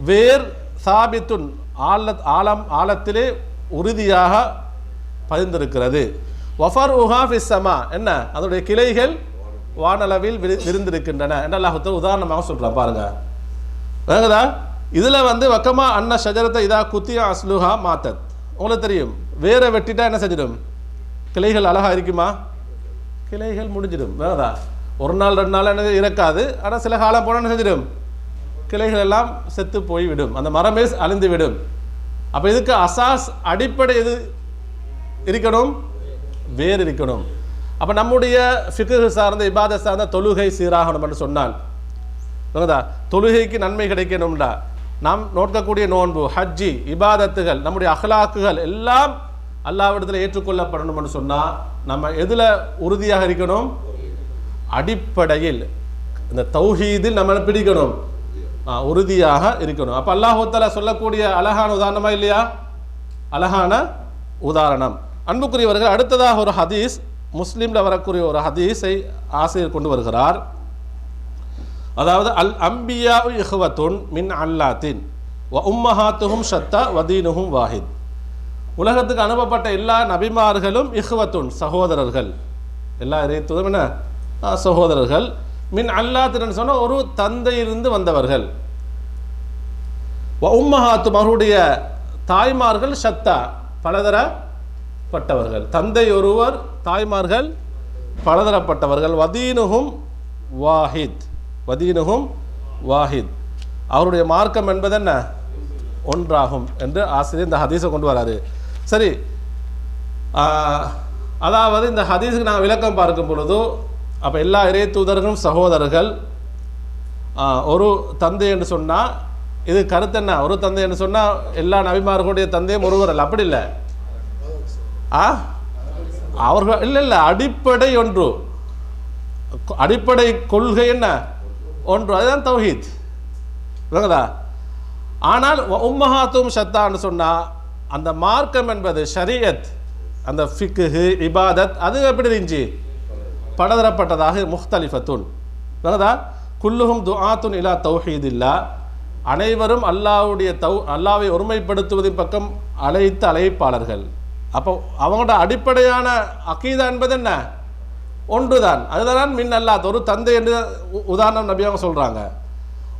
வேர், சாபித்துன், ஆழத்திலே உறுதியாக பதிந்திருக்கிறது. வஃபர்உஹா ஃபிஸ் ஸமா, என்ன? அதனுடைய கிளைகள் வானளவில் விரிந்திருக்கின்றன என்று அல்லாஹ் உதாரணமாக சொல்றான். பாருங்க, வேங்கதா? இதில் வந்து வக்கமா அன்ன ஷஜரத்தை இதா குத்தியா அஸ்லுஹா மாத்தத். உங்களுக்கு தெரியும், வேற வெட்டிட்டா என்ன செஞ்சிடும்? கிளைகள் அழகாக இருக்குமா? கிளைகள் முடிஞ்சிடும். வேறதா ஒரு நாள் 2 நாள் என்ன இருக்காது. ஆனால் சில காலம் போனால் என்ன செஞ்சிடும்? கிளைகள் எல்லாம் செத்து போய்விடும், அந்த மரமே அழிந்து விடும். அப்போ இதுக்கு அசாஸ் அடிப்படை எது இருக்கணும்? வேறு இருக்கணும். அப்போ நம்முடைய ஃபிக்ஹ் சார்ந்த இபாதத் சார்ந்த தொழுகை சீராகணும் என்று சொன்னால், தொழுகைக்கு நன்மை கிடைக்கணும்டா நாம் நோக்கக்கூடிய நோன்பு, ஹஜ்ஜி, இபாதத்துகள், நம்முடைய அஹ்லாக்குகள் எல்லாம் அல்லாஹ்விடத்தில் ஏற்றுக்கொள்ளப்படணும் என்று சொன்னால் நம்ம எதில் உறுதியாக இருக்கணும்? அடிப்படையில் இந்த தௌஹீதில் நம்ம பிடிக்கணும், உறுதியாக இருக்கணும். அப்போ அல்லாஹ் தஆலா சொல்லக்கூடிய அழகான உதாரணமா இல்லையா? அழகான உதாரணம். அன்புக்குரியவர்கள், அடுத்ததாக ஒரு ஹதீஸ், முஸ்லீமில் வரக்கூடிய ஒரு ஹதீஸை ஆசிரியர் கொண்டு வருகிறார். அதாவது அல் அம்பியா இஹ்வத்துன் மின் அல்லாத்தின் வ உம்மஹாத்துஹும் ஷத்தா வதீனுஹும் வாஹித். உலகத்துக்கு அனுப்பப்பட்ட எல்லா நபிமார்களும் இஹ்வத்துன் சகோதரர்கள், எல்லா இறைத்துவம் என்ன சகோதரர்கள். மின் அல்லாத்தின்னு சொன்னால் ஒரு தந்தையிலிருந்து வந்தவர்கள். வ உம்மஹாத்தும் அவருடைய தாய்மார்கள் ஷத்தா பலதரப்பட்டவர்கள். தந்தை ஒருவர், தாய்மார்கள் பலதரப்பட்டவர்கள். வதீனுஹும் வாஹித், வதீனுஹும் வாஹித், அவருடைய மார்க்கம் என்பது என்ன? ஒன்றாகும் என்று ஆசிரியர் இந்த ஹதீஸை கொண்டு வராரு. சரி, அதாவது இந்த ஹதீஸுக்கு நான் விளக்கம் பார்க்கும் பொழுது, அப்போ எல்லா இறை தூதர்களும் சகோதரர்கள், ஒரு தந்தை என்று சொன்னால் இது கருத்து என்ன? ஒரு தந்தை என்று சொன்னால் எல்லா நபிமார்களுடைய தந்தையும் ஒருவர் அல்ல, அப்படி இல்லை. அவர்கள் இல்லை, அடிப்படை ஒன்று, அடிப்படை கொள்கை என்ன? ஒன்று, அதுதான் தௌஹீத். விளங்குதா? ஆனால் உம்மஹாத்தும் ஷத்தான்னு சொன்னால் அந்த மார்க்கம் என்பது ஷரியத், அந்த ஃபிக்ஹு இபாதத், அது எப்படி இருந்துச்சு? பலதரப்பட்டதாக முஹ்தலிஃபத்துன். விளங்குதா? குல்லுஹும் துஆத்துன் இலா தௌஹீதில்லா, அனைவரும் அல்லாஹ்வை ஒருமைப்படுத்துவதின் பக்கம் அழைத்த அழைப்பாளர்கள். அப்போ அவங்களோட அடிப்படையான அகீதா என்பது என்ன? ஒன்றுதான், அதுதான் மின் அல்லாத், ஒரு தந்தை என்று உதாரணம் நபி அவங்க சொல்கிறாங்க.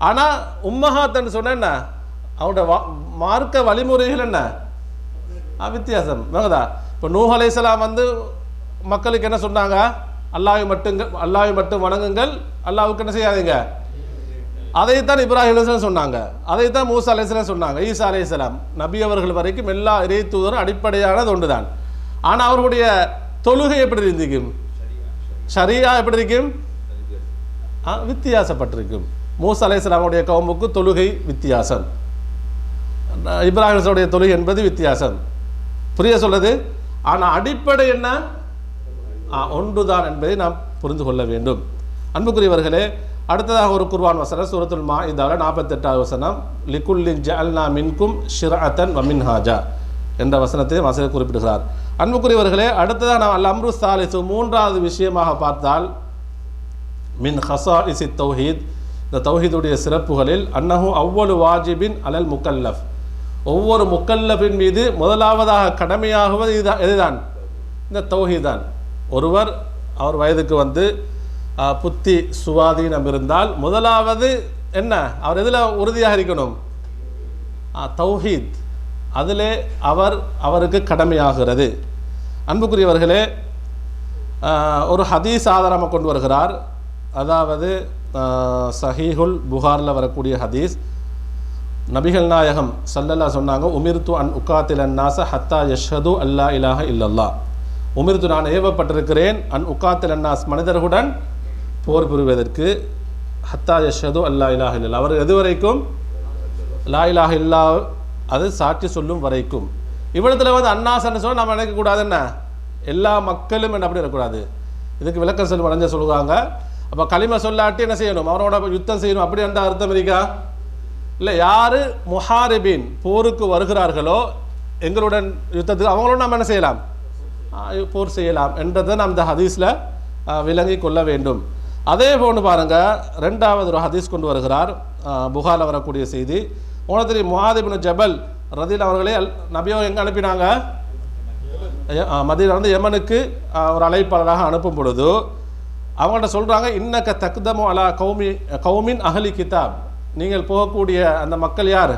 ஆனால் உம்மஹாத்ன்னு சொன்ன என்ன? அவங்களோட மார்க்க வழிமுறைகள் என்ன? வித்தியாசம். வேங்கதா? இப்போ நூஹ் அலைஹிஸ்ஸலாம் வந்து மக்களுக்கு என்ன சொன்னாங்க? அல்லாஹ்வை மட்டும் வணங்குங்கள், அல்லாஹ்வுக்கு என்ன செய்யாதீங்க. அதைத்தான் இப்ராஹிம் அலைஹிஸ்ஸலாம் சொன்னாங்க, அதைத்தான் மூசா அலைஹிஸ்ஸலாம் சொன்னாங்க, ஈசா அலைஹிஸ்ஸலாம், நபி அவர்கள் வரைக்கும் எல்லா இறை தூதரும் அடிப்படையானது ஒன்று தான். ஆனால் அவர்களுடைய தொழுகை எப்படி இருந்திருக்கும்? ஷரியா எப்படி இருக்கும்? வித்தியாசப்பட்டிருக்கும். மூசா அலைஹிஸ்ஸலாமுடைய கவுமுக்கு தொழுகை வித்தியாசம், இப்ராஹிம் அலைஹிஸ்ஸலாமுடைய தொழுகை என்பது வித்தியாசம். புரிய சொல்றது. ஆனால் அடிப்படை என்ன? ஒன்றுதான் என்பதை நாம் புரிந்து கொள்ள வேண்டும். அன்புக்குரியவர்களே, அடுத்ததாக ஒரு குர்ஆன் வசனம், சூரத்துல் மாஇதாவில் 48வது வசனம், லிகுல்லின் ஜஅல்னா மின்கும் ஷிர்அத்தன் வ மின்ஹாஜா என்ற வசனத்தை ஆசிரியர் குறிப்பிடுகிறார். அன்புக்குரியவர்களே, அடுத்ததாக நாம் அல் அம்ரு சாலிசு, 3வது விஷயமாக பார்த்தால், மின் ஹஸாஇஸி தௌஹீத், இந்த தௌஹீதுடைய சிறப்புகளில், அன்னஹு அவ்வளு வாஜிபின் அலல் முக்கல்லஃப், ஒவ்வொரு முக்கல்லஃபின் மீது முதலாவதாக கடமையாகுவது எதுதான்? இந்த தௌஹீத் தான். ஒருவர் அவர் வயதுக்கு வந்து புத்தி சுவாதீனம் இருந்தால் முதலாவது என்ன? அவர் எதில் உறுதியாக இருக்கணும்? தௌஹீத், அதிலே அவருக்கு கடமையாகிறது. அன்புக்குரியவர்களே, ஒரு ஹதீஸ் ஆதாரமாக கொண்டு வருகிறார். அதாவது சஹீஹுல் புகாரில் வரக்கூடிய ஹதீஸ். நபிகள் நாயகம் ஸல்லல்லாஹு சொன்னாங்க, உமிர்து அன் உகாத்தில் அன்னாஸ ஹத்தா யஷ்ஹது அல்லா இலாஹ இல்லல்லாஹ், உமிர்து நான் ஏவப்பட்டிருக்கிறேன், அன் உகாத்தில் அன்னாஸ் மனிதர்களுடன் போர் புரிவதற்கு, ஹத்தா யஷ்ஹது அல்லா இலாஹ இல்லல்லாஹ், அவர் எது வரைக்கும்? லா இலாஹ இல்லா, அது சாட்சி சொல்லும் வரைக்கும். இவ்விடத்தில் வந்து அன்னாஸ்ன்னு சொன்னால் நம்ம நினைக்கக்கூடாது என்ன? எல்லா மக்களும் என்ன அப்படி இருக்கக்கூடாது. இதுக்கு விளக்கம் சொல்லும் அடைஞ்ச சொல்லுவாங்க. அப்போ களிமை சொல்லாட்டி என்ன செய்யணும்? அவரோட யுத்தம் செய்யணும், அப்படி அந்த அர்த்தம் இருக்கா? இல்லை, யார் முஹாரிபின் போருக்கு வருகிறார்களோ எங்களுடன் யுத்தத்துக்கு, அவங்களோட நம்ம என்ன செய்யலாம்? போர் செய்யலாம் என்றதை நாம் இந்த ஹதீஸில் விளங்கி கொள்ள வேண்டும். அதே போன்று பாருங்கள், 2வது ஒரு ஹதீஸ் கொண்டு வருகிறார், புகாரில் வரக்கூடிய செய்தி. உனக்கு தெரியும், முஆத் இப்னு ஜபல் ரதில் அவர்களே நபியோ எங்கே அனுப்பினாங்க? மதீனா வந்து யமனுக்கு ஒரு அழைப்பாளராக அனுப்பும் பொழுது அவங்கள்ட்ட சொல்கிறாங்க, இன்னக்க தக்தமு அலா கௌமின் அஹ்லி கிதாப், நீங்கள் போகக்கூடிய அந்த மக்கள் யார்?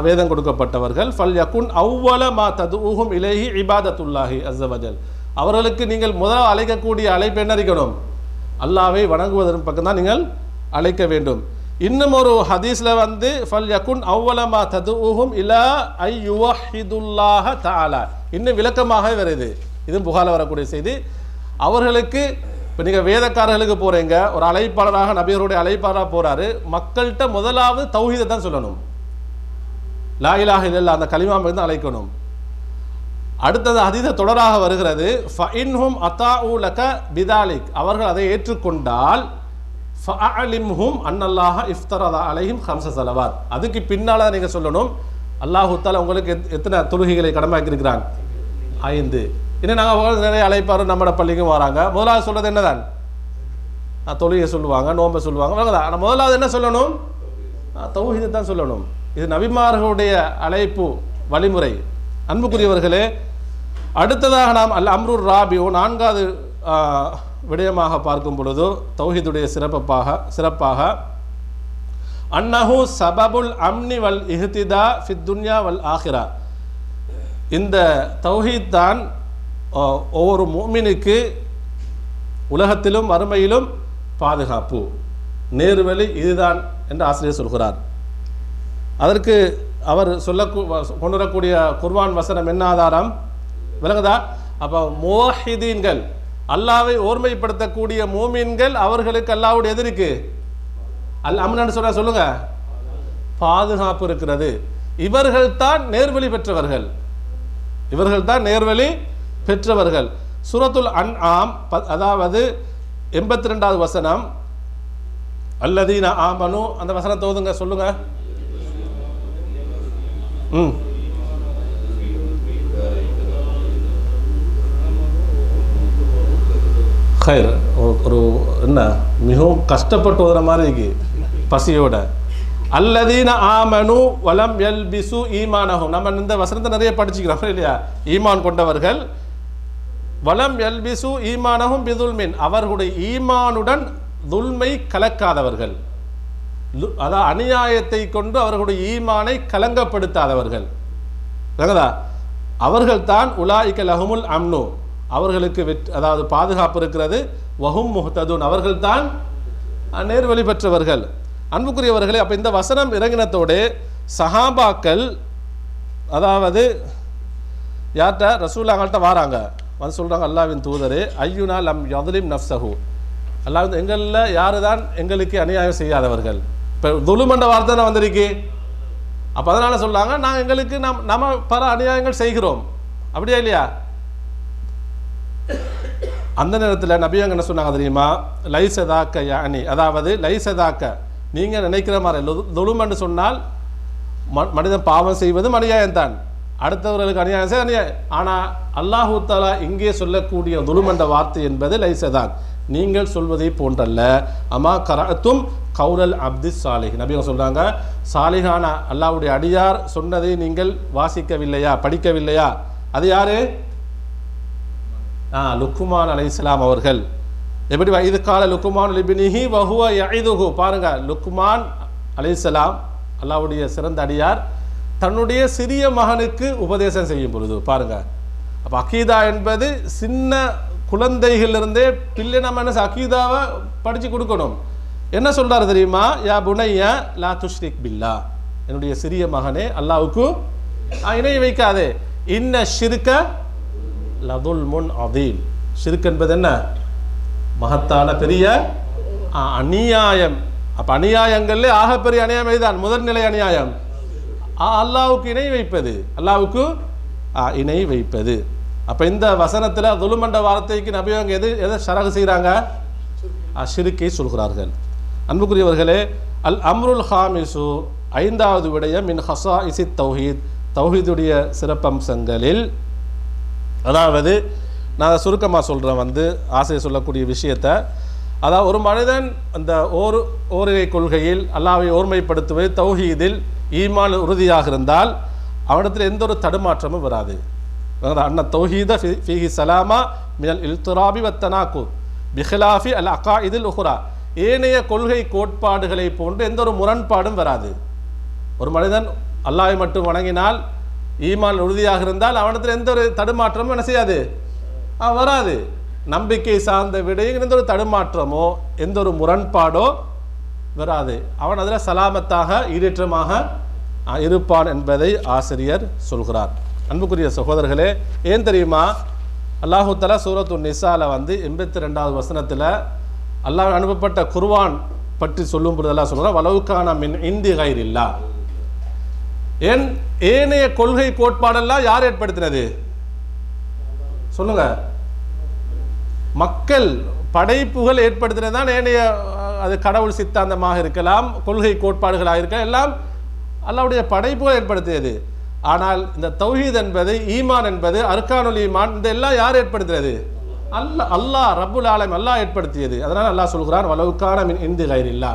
வேதம் கொடுக்கப்பட்டவர்கள். ஃபல் யகுன் அவ்வல மா ததுஹும் இலைஹி இபாதத்துல்லாஹி அஸ்ஸவஜல். அவர்களுக்கு நீங்கள் முதல் அழைக்கக்கூடிய அழைப்பு என்ன இருக்கணும்? அல்லாஹ்வை வணங்குவதன் பக்கம் தான் நீங்கள் அழைக்க வேண்டும். இன்னும் ஒரு ஹதீஸில் வந்து ஃபல் யகுன் அவ்வல மா ததுஹும் இலா ஐ யுவஹிதுல்லாஹ தஆலா. இன்னும் விளக்கமாக வருது. இது புகாரில் வரக்கூடிய செய்தி. அவர்களுக்கு இப்போ நீங்கள் வேதக்காரர்களுக்கு போகிறீங்க, ஒரு அழைப்பாளராக நபியருடைய அழைப்பாளராக போகிறாரு, மக்கள்கிட்ட முதலாவது தௌஹீதை தான் சொல்லணும். லா இலாஹ இல்லல்லாஹ் அந்த கலிமாவை இருந்து அழைக்கணும். அடுத்தது ஹதீஸ் தொடராக வருகிறது, ஃபஇன்ஹும் அதாஉ லக பிதாலிக். அவர்கள் அதை ஏற்றுக்கொண்டால் ஃபஅலிம்ஹும் அன்னல்லாஹ இஃப்தரத அலைஹிம் ஹம்ஸ ஸலவாத். அதுக்கு பின்னால் நீங்கள் சொல்லணும், அல்லாஹ் தஆலா உங்களுக்கு எத்தனை தொழுகைகளை கடமையாக்கி இருக்கிறான்? 5. இன்னும் நாங்கள் நிறைய அழைப்பாரு நம்மளோட பள்ளிக்கும் வராங்க. முதலாவது சொல்கிறது என்னதான்? தொழுகை சொல்லுவாங்க, நோன்பை சொல்லுவாங்க. ஆனால் முதலாவது என்ன சொல்லணும்? தௌஹீதை தான் சொல்லணும். இது நபிமார்களுடைய அழைப்பு வழிமுறை. அன்புக்குரியவர்களே, அடுத்ததாக நாம் அல் அம்ருர் ராபியோ 4வது விடயமாக பார்க்கும் பொழுது தௌஹீதுடைய சிறப்பாக அன்னஹு சபபுல் அம்னி வல் இஹ்திதா ஃபித் துன்யா வல் ஆஹிரா. இந்த தௌஹீத் தான் ஒவ்வொரு முஃமினுக்கு உலகத்திலும் மறுமையிலும் பாதுகாப்பு, நேர்வழி இதுதான் என்று ஆசிரியர் சொல்கிறார். அதற்கு அவர் கொண்டு வரக்கூடிய குர்ஆன் வசனம் என்ன ஆதாரம் விளங்குதா? அப்போ முவஹிதீன்கள், அல்லாஹ்வை ஓர்மைப்படுத்தக்கூடிய மூமின்கள், அவர்களுக்கு அல்லாஹ்வுடைய எது இருக்கு? அல் அம்னு சொல்லுங்க, பாதுகாப்பு இருக்கிறது. இவர்கள் தான் நேர்வழி பெற்றவர்கள். சூரத்துல் அன்ஆம் அதாவது 82வது வசனம், அல்லதீன ஆமனு, அந்த வசனத்தை ஓதுங்க, சொல்லுங்க. ஹைர், ஒரு என்ன மிகவும் கஷ்டப்பட்டு ஓதுற மாதிரி இருக்கு பசியோட. அல்லதீன ஆமனு வலம் யல்பிசு ஈமானஹும். நம்ம இந்த வசனத்தை நிறைய படிச்சுக்கிறோம் இல்லையா? ஈமான் கொண்டவர்கள், வலம் யல்பிசு ஈமானஹும் பிதுல்மின், அவர்களுடைய ஈமானுடன் துல்மை கலக்காதவர்கள், அதாவது அநியாயத்தை கொண்டு அவர்களுடைய ஈமானை கலங்கப்படுத்தாதவர்கள். அவர்கள் தான் உலாயிக லஹுமுல் அம்னு, அவர்களுக்கு அதாவது பாதுகாப்பு இருக்கிறது. வஹும் முஹ்ததுன், அவர்கள் தான் நேர்வழி பெற்றவர்கள். அன்புக்குரியவர்களே, அப்போ இந்த வசனம் இறங்கினத்தோடு சஹாபாக்கள், அதாவது யார்கிட்ட? ரசூலுல்லாஹ்கிட்ட வராங்க, வந்து சொல்கிறாங்க, அல்லாஹ்வின் தூதரே, ஐயுனா லம் யظ்லிம் நஃப்ஸஹு, அல்லாஹ் எங்களில் யாரு தான் எங்களுக்கு அநியாயம் செய்யாதவர்கள். இப்போ துலுமண்ட வார்த்தை தான் வந்திருக்கு. அப்போ அதனால் சொல்கிறாங்க, நாங்கள் எங்களுக்கு நம்ம பல அநியாயங்கள் செய்கிறோம், அப்படியா இல்லையா? அந்த நேரத்தில் நபியாங்க என்ன சொன்னாங்க தெரியுமா? லைசதாக்க யானி, அதாவது லைசதாக்க, நீங்கள் நினைக்கிற மாதிரி துலுமன்னு சொன்னால் மனிதன் பாவம் செய்வது அநியாயம்தான், அடுத்தவர்களுக்கு அநியாயம் செய்ய அநியாயம். ஆனால் அல்லாஹு தஆலா இங்கே சொல்லக்கூடிய துலுமண்ட வார்த்தை என்பது லைசதான், நீங்கள் சொல்வதை போன்றல்ல. அமா கரஅத்தும் கௌலல் அப்தி சாலிஹ், நபிங்க சொல்கிறாங்க, சாலிஹான அல்லாஹ்வுடைய அடியார் சொன்னதை நீங்கள் வாசிக்கவில்லையா, படிக்கவில்லையா? அது யாரு? லுக்மான் அலைஹிஸ்ஸலாம் அவர்கள். எப்படி? இது கால லுக்மான் லிப்னிஹி வஹுவ யஇதுஹு. பாருங்க, லுக்மான் அலைஹிஸ்ஸலாம் அல்லாஹ்வுடைய சிறந்த அடியார் தன்னுடைய சிறிய மகனுக்கு உபதேசம் செய்யும் பொழுது பாருங்க. அப்போ அகீதா என்பது சின்ன குழந்தைகளிலிருந்தே பிள்ளை நம்ம என்ன அகீதாவை படித்து கொடுக்கணும். என்ன சொல்றாரு தெரியுமா? யா புனைய லா துஷ்ரிக் பில்லா, என்னுடைய சிறிய மகனே அல்லாஹ்வுக்கு இணை வைக்காதே. இன்ன ஷிர்க லதுல்முன் அதீம், ஷிர்க் என்பது என்ன? மகத்தான பெரிய அநியாயம். அப்போ அநியாயங்கள்ல ஆகப்பெரிய அநியாயம் இதுதான், முதல்நிலை அநியாயம். அல்லாஹ்வுக்கு இணை வைப்பது, அல்லாஹ்வுக்கு இணை வைப்பது. அப்போ இந்த வசனத்தில் துலுமண்ட வார்த்தைக்கு நபியவங்க எதை ஷரஹ் செய்கிறாங்க? ஷிர்கை சொல்கிறார்கள். அன்புக்குரியவர்களே, அல் அம்ருல் ஹாமிசு, 5வது விடயம், மின் ஹஸாஇஸி தௌஹீத், தௌஹீதுடைய சிறப்பம்சங்களில், அதாவது நான் சுருக்கமாக சொல்கிறேன், ஆசிரியர் சொல்லக்கூடிய விஷயத்தை. அதாவது ஒரு மனிதன் அந்த ஓரிரை கொள்கையில் அல்லாஹ்வை ஓர்மைப்படுத்துவது, தௌஹீதில் ஈமான் உறுதியாக இருந்தால் அவனிடத்தில் எந்த ஒரு தடுமாற்றமும் வராது. அன்ன தௌஹீத ஃபீஹி சலாமா மினல் இல்திராபி வத்தனாக்கு பிஹிலாஃபி அல் அகாஇதில் உஹ்ரா. ஏனைய கொள்கை கோட்பாடுகளை போன்று எந்த ஒரு முரண்பாடும் வராது. ஒரு மனிதன் அல்லாஹ்வை மட்டும் வணங்கினால், ஈமான் உறுதியாக இருந்தால் அவனத்தில் எந்த ஒரு தடுமாற்றமும் என்ன செய்யாது, வராது. நம்பிக்கை சார்ந்த விடையில் எந்த ஒரு தடுமாற்றமோ எந்த ஒரு முரண்பாடோ வராது. அவன் அதில் சலாமத்தாக ஈடேற்றமாக இருப்பான் என்பதை ஆசிரியர் சொல்கிறார். அன்புக்குரிய சகோதரர்களே, ஏன் தெரியுமா, அல்லாஹு தஆலா சூரத்து நிசால 82வது வசனத்தில் அல்லாஹ் அனுப்பப்பட்ட குர்ஆன் பற்றி சொல்லும் பொழுது அல்லாஹ் சொல்கிறார், வலவுக்கான மின் இந்தி கைரில்லா. ஏன் ஏனைய கொள்கை கோட்பாடெல்லாம் யார் ஏற்படுத்தினது சொல்லுங்க? மக்கள் படைப்புகள் ஏற்படுத்தினது தான் ஏனைய, அது கடவுள் சித்தாந்தமாக இருக்கலாம், கொள்கை கோட்பாடுகளாக இருக்கலாம், எல்லாம் அல்லாஹ்வுடைய படைப்புகள் ஏற்படுத்தியது. ஆனால் இந்த தௌஹீத் என்பது, ஈமான் என்பது, அர்கானுல் ஈமான், இந்த எல்லாம் யார் ஏற்படுத்தினது? அல்லாஹ் ரப்புல் ஆலமீன், அல்லாஹ் ஏற்படுத்தியது. அதனால் அல்லாஹ் சொல்கிறான், வலவுக்கான மின் இந்தி கைரில்லா.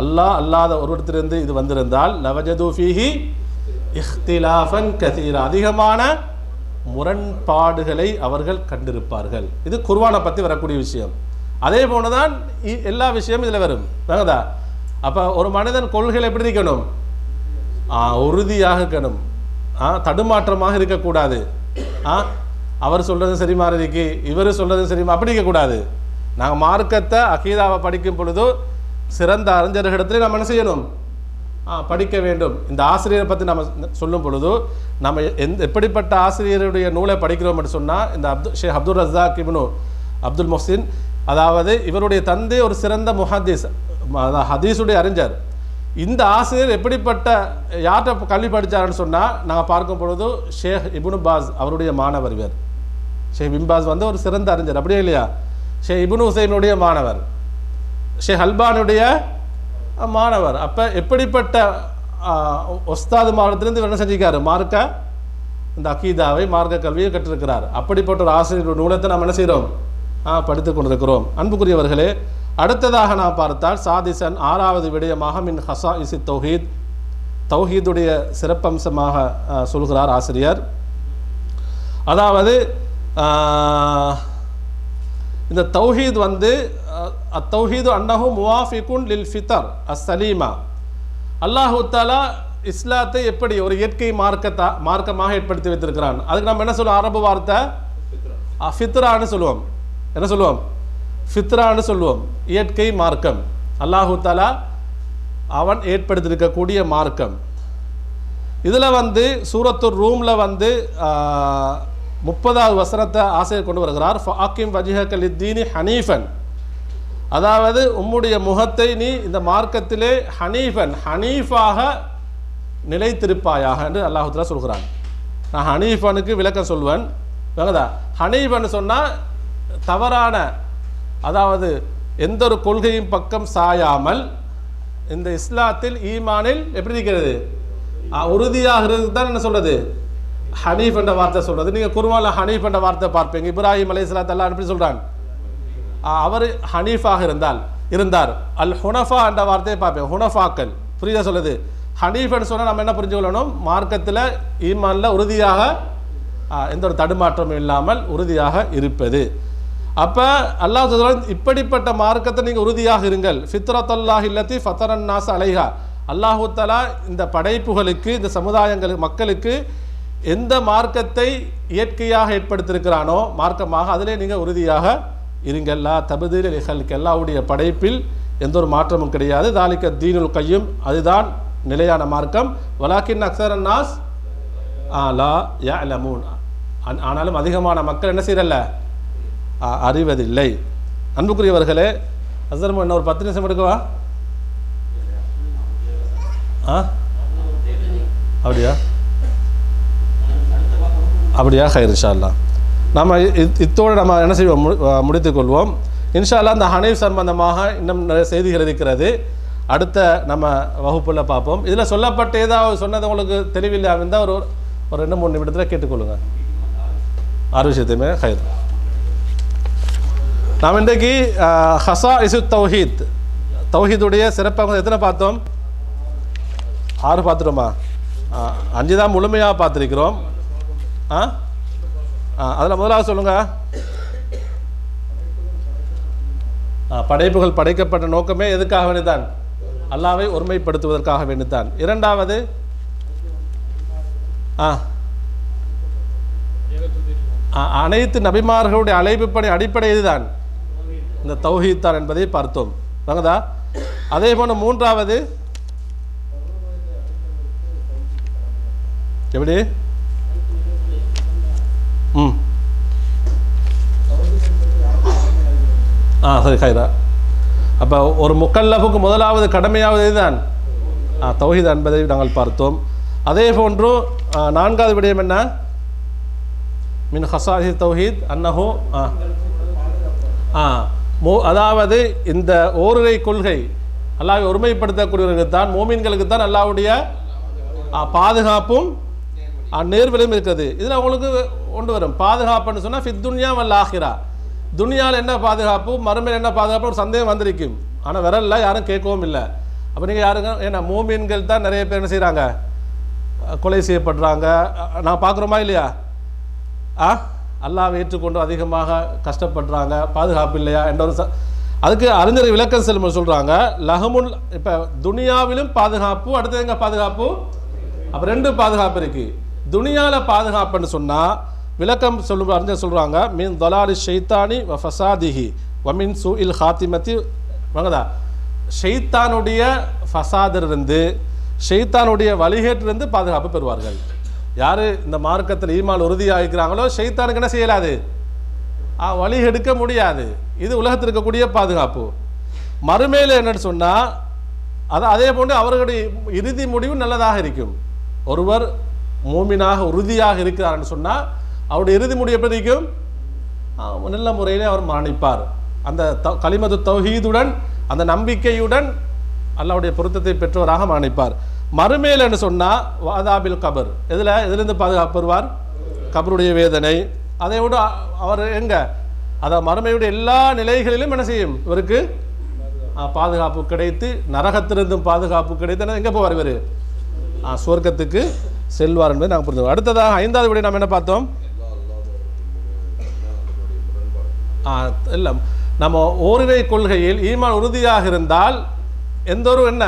அல்லாஹ் அல்லாத ஒருவரிடத்திலிருந்து இது வந்திருந்தால் லவஜது ஃபீஹி இஹ்திலாஃபன் கதீரா, அதிகமான முரண்பாடுகளை அவர்கள் கண்டிருப்பார்கள். இது குர்ஆனை பற்றி வரக்கூடிய விஷயம். அதே போலதான் எல்லா விஷயமும் இதில் வரும். வேங்கதா? அப்போ ஒரு மனிதன் கொள்கையில் எப்படி இருக்கணும்? உறுதியாக இருக்கணும். தடுமாற்றமாக இருக்கக்கூடாது. அவர் சொல்றதும் சரி மாறிக்கு, இவர் சொல்றதும் சரி, அப்படி இருக்கக்கூடாது. நாங்கள் மார்க்கத்தை அகீதாவை படிக்கும் பொழுது சிறந்த அறிஞர்களிடத்திலே நம்ம என்ன செய்யணும்? படிக்க வேண்டும். இந்த ஆசிரியரை பற்றி நம்ம சொல்லும் பொழுது நம்ம எப்படிப்பட்ட ஆசிரியருடைய நூலை படிக்கிறோம் என்று சொன்னால், இந்த ஷேக் அப்துல் ரஸாக் இப்னு அப்துல் முஹ்சின், அதாவது இவருடைய தந்தை ஒரு சிறந்த முஹத்தீஸ், ஹதீஸுடைய அறிஞர். இந்த ஆசிரியர் எப்படிப்பட்ட யார்கிட்ட கல்வி படித்தாருன்னு சொன்னால், நாங்கள் பார்க்கும் பொழுது ஷேக் இப்னு பாஸ் அவருடைய மாணவர். இவர் ஷேக் பின் பாஸ் ஒரு சிறந்த அறிஞர், அப்படியே இல்லையா? ஷேக் இப்னு உசைனுடைய மாணவர், ஷேக் அல்பானுடைய மாணவர். அப்போ எப்படிப்பட்ட ஒஸ்தாது மாவட்டத்திலிருந்து என்ன செஞ்சிருக்காரு? மார்க்க இந்த அகீதாவை, மார்க்க கல்வியை கற்றிருக்கிறார். அப்படிப்பட்ட ஒரு ஆசிரியர் நூலத்தை நாம் என்ன செய்கிறோம்? படித்து கொண்டிருக்கிறோம். அன்புக்குரியவர்களே, அடுத்ததாக நாம் பார்த்தால் சாதிசன் 6வது விடயமாக மின் ஹசா இசி தௌஹீத், தௌஹீதுடைய சிறப்பம்சமாக சொல்கிறார் ஆசிரியர். அதாவது இந்த தௌஹீத் அத்தௌஹீது அன்னஹு முவாஃபிகுன் லில் ஃபித்ர் அஸ்ஸலீமா. அல்லாஹு தஆலா இஸ்லாத்தை எப்படி ஒரு இயற்கை மார்க்கமாக ஏற்படுத்தி வைத்திருக்கிறான். அதுக்கு நம்ம என்ன சொல்லுவோம்? அரபு வார்த்தை ஃபித்ரான்னு சொல்லுவோம். என்ன சொல்லுவோம்? ஃபித்ரான்னு சொல்லுவோம். இயற்கை மார்க்கம். அல்லாஹு தஆலா அவன் ஏற்படுத்தியிருக்கக்கூடிய மார்க்கம். இதில் சூரத்து ரூமில் 30வது வசனத்தை ஆசிரியர் கொண்டு வருகிறார். ஃபஅகிம் வஜ்ஹக லித்தீனி ஹனீஃபன், அதாவது உம்முடைய முகத்தை நீ இந்த மார்க்கத்திலே ஹனீஃபாக நிலைத்திருப்பாயாக என்று அல்லாஹ் தஆலா சொல்கிறான். நான் ஹனீஃபனுக்கு விளக்கம் சொல்வேன். வேங்கதா? ஹனீஃபன் சொன்னால் தவறான, அதாவது எந்த ஒரு கொள்கையும் பக்கம் சாயாமல் இந்த இஸ்லாத்தில் ஈமானில் எப்படி இருக்கிறது? உறுதியாகிறது தான் என்ன சொல்றது? ஹனீஃப் என்ற வார்த்தை சொல்றது. நீங்கள் குர்ஆனில் ஹனீஃப் என்ற வார்த்தை பார்ப்பீங்க. இப்ராஹிம் அலைஹிஸ்ஸலாத்து அல்லாஹ் எப்படி சொல்றான்? அவர் ஹனீஃபாக இருந்தார். அல் ஹுனஃபா என்ற வார்த்தையை பார்ப்பேன். ஹுனஃபாக்கள், புரியுதா சொல்லுது? ஹனீஃப்னு சொன்னால் நம்ம என்ன புரிஞ்சு கொள்ளணும்? மார்க்கத்தில் ஈமானில் உறுதியாக, எந்த ஒரு தடுமாற்றமும் இல்லாமல் உறுதியாக இருப்பது. அப்போ அல்லாஹ் சொல்றான், இப்படிப்பட்ட மார்க்கத்தை நீங்கள் உறுதியாக இருங்கள். ஃபித்ரத்தல்லாஹி அல்லதி ஃபதரன் நாஸ் அலைஹா. அல்லாஹு தஆலா இந்த படைப்புகளுக்கு, இந்த சமுதாயங்களுக்கு, மக்களுக்கு எந்த மார்க்கத்தை இயற்கையாக ஏற்படுத்தியிருக்கிறானோ மார்க்கமாக, அதிலே நீங்கள் உறுதியாக இருங்கள். லா தபதீல லிஹல்க், அல்லாஹ்வுடைய படைப்பில் எந்த ஒரு மாற்றமும் கிடையாது. தாலிக தீனுல் கையும், அதுதான் நிலையான மார்க்கம். வலாக்கின் அக்ஸரன் நாஸ் லா யஅலமூன், ஆனாலும் அதிகமான மக்கள் என்ன செய்யறல்ல? அறிவதில்லை. அன்புக்குரியவர்களே, அசர்மா என்ன ஒரு 10 நிமிஷம் எடுக்கவா? அப்படியா ஹைர் இன்ஷா அல்லாஹ். நம்ம இத்தோடு நம்ம என்ன செய்வோம்? முடித்துக்கொள்வோம் இன்ஷா அல்லாஹ். அந்த ஹனீஃப் சம்பந்தமாக இன்னும் நிறைய செய்திகள் இருக்கிறது, அடுத்த நம்ம வகுப்பில் பார்ப்போம். இதில் சொல்லப்பட்ட ஏதாவது சொன்னது உங்களுக்கு தெளிவில்லாமல் இருந்தால் ஒரு 2-3 நிமிடத்தில் கேட்டுக்கொள்ளுங்க. 6 விஷயத்தையுமே ஹைர். நாம் இன்றைக்கு ஹசா இசு தௌஹீத், தௌஹீதுடைய சிறப்பாக எத்தனை பார்த்தோம்? 6 பார்த்துட்டோமா? 5 தான் முழுமையாக பார்த்துருக்கிறோம். அதில் முதலாவது சொல்லுங்க. படைப்புகள் படைக்கப்பட்ட நோக்கமே எதுக்காக வேண்டிதான்? அல்லாஹ்வை ஒருமைப்படுத்துவதற்காக வேண்டித்தான். இரண்டாவது அனைத்து நபிமார்களுடைய அழைப்புப்படி அடிப்படை இதுதான், இந்த தௌஹீத் தான் என்பதை பார்த்தோம். வாங்கதா? அதே போல மூன்றாவது எப்படி? சரி ஹைரா. அப்போ ஒரு முக்கல்லஃபுக்கு முதலாவது கடமையாவது இதுதான் தௌஹீத் என்பதை நாங்கள் பார்த்தோம். அதே போன்று நான்காவது விடயம் என்ன? மின் ஹசாஹி தௌஹீத் அன்னஹு அதாவது இந்த ஓரிரை கொள்கை அல்லாஹ்வை ஒருமைப்படுத்தக்கூடியவர்களுக்கு தான், மோமீன்களுக்கு தான் அல்லாஹ்வுடைய பாதுகாப்பும் நேர்வழியும் இருக்குது. இதில் உங்களுக்கு கொண்டு வரும் பாதுகாப்புன்னு சொன்னால் ஃபித் துன்யா வல் ஆஹிரா, துனியாவில் என்ன பாதுகாப்பு, மறுமையில் என்ன பாதுகாப்பு ஒரு சந்தேகம் வந்திருக்கும். ஆனால் விரல்ல யாரும் கேட்கவும் இல்லை. அப்போ நீங்கள் யாருங்க, ஏன்னா மோமீன்கள் தான் நிறைய பேர் என்ன செய்கிறாங்க, கொலை செய்யப்படுறாங்க. நான் பார்க்குறோமா இல்லையா? அல்லாஹ்வை ஏற்றுக்கொண்டு அதிகமாக கஷ்டப்படுறாங்க, பாதுகாப்பு இல்லையா என்ற ஒரு அதுக்கு அறிஞர் விளக்கம் செல்லும் சொல்கிறாங்க, லஹமுல் இப்போ துனியாவிலும் பாதுகாப்பு, அடுத்தது எங்கே பாதுகாப்பு? அப்போ ரெண்டு பாதுகாப்பு இருக்குது. துனியாவில் பாதுகாப்புன்னு சொன்னால் விளக்கம் சொல்லும் அறிஞர் சொல்கிறாங்க, மீன் தொலாலி ஷைத்தானி வ ஃபசாதிஹி வமின் சு இல் ஹாத்திமத்தி. வாங்கதா? ஷைத்தானுடைய ஃபசாதிலிருந்து, ஷைத்தானுடைய வழிகேட்டிலிருந்து பாதுகாப்பு பெறுவார்கள். யார் இந்த மார்க்கத்தில் ஈமான் உறுதியாக இருக்கிறாங்களோ ஷைத்தானுக்கு என்ன செய்யலாது, வழி எடுக்க முடியாது. இது உலகத்தில் இருக்கக்கூடிய பாதுகாப்பு. மறுமையில் என்னன்னு சொன்னால் அதே போன்று அவர்களுடைய இறுதி முடிவு நல்லதாக இருக்கும். ஒருவர் மூமினாக உறுதியாக இருக்கிறார்னு சொன்னால் அவருடைய இறுதி முடிவு எப்படி இருக்கும்? நல்ல முறையிலே அவர் மரணிப்பார். அந்த கலிமத்து தௌஹீதுடன், அந்த நம்பிக்கையுடன் அல்லாஹ்வுடைய பொருத்தத்தை பெற்றவராக மரணிப்பார். மறுமையில் என்று சொன்னால் வாதாபில் கபர், எதிலிருந்து பாதுகாப்பு பெறுவார்? கபருடைய வேதனை. அதை விட அவர் எங்கே, அதை மறுமையுடைய எல்லா நிலைகளிலும் என்ன செய்யும், இவருக்கு பாதுகாப்பு கிடைத்து, நரகத்திலிருந்தும் பாதுகாப்பு கிடைத்து எங்கே போவார் இவர்? சுவர்க்கத்துக்கு செல்வார் என்பதை நாங்கள் புரிஞ்சுக்கோம். அடுத்ததாக ஐந்தாவது விட நாம் என்ன பார்த்தோம்? இல்லை, நம்ம ஓரிரை கொள்கையில் ஈமான் உறுதியாக இருந்தால் எந்த ஒரு என்ன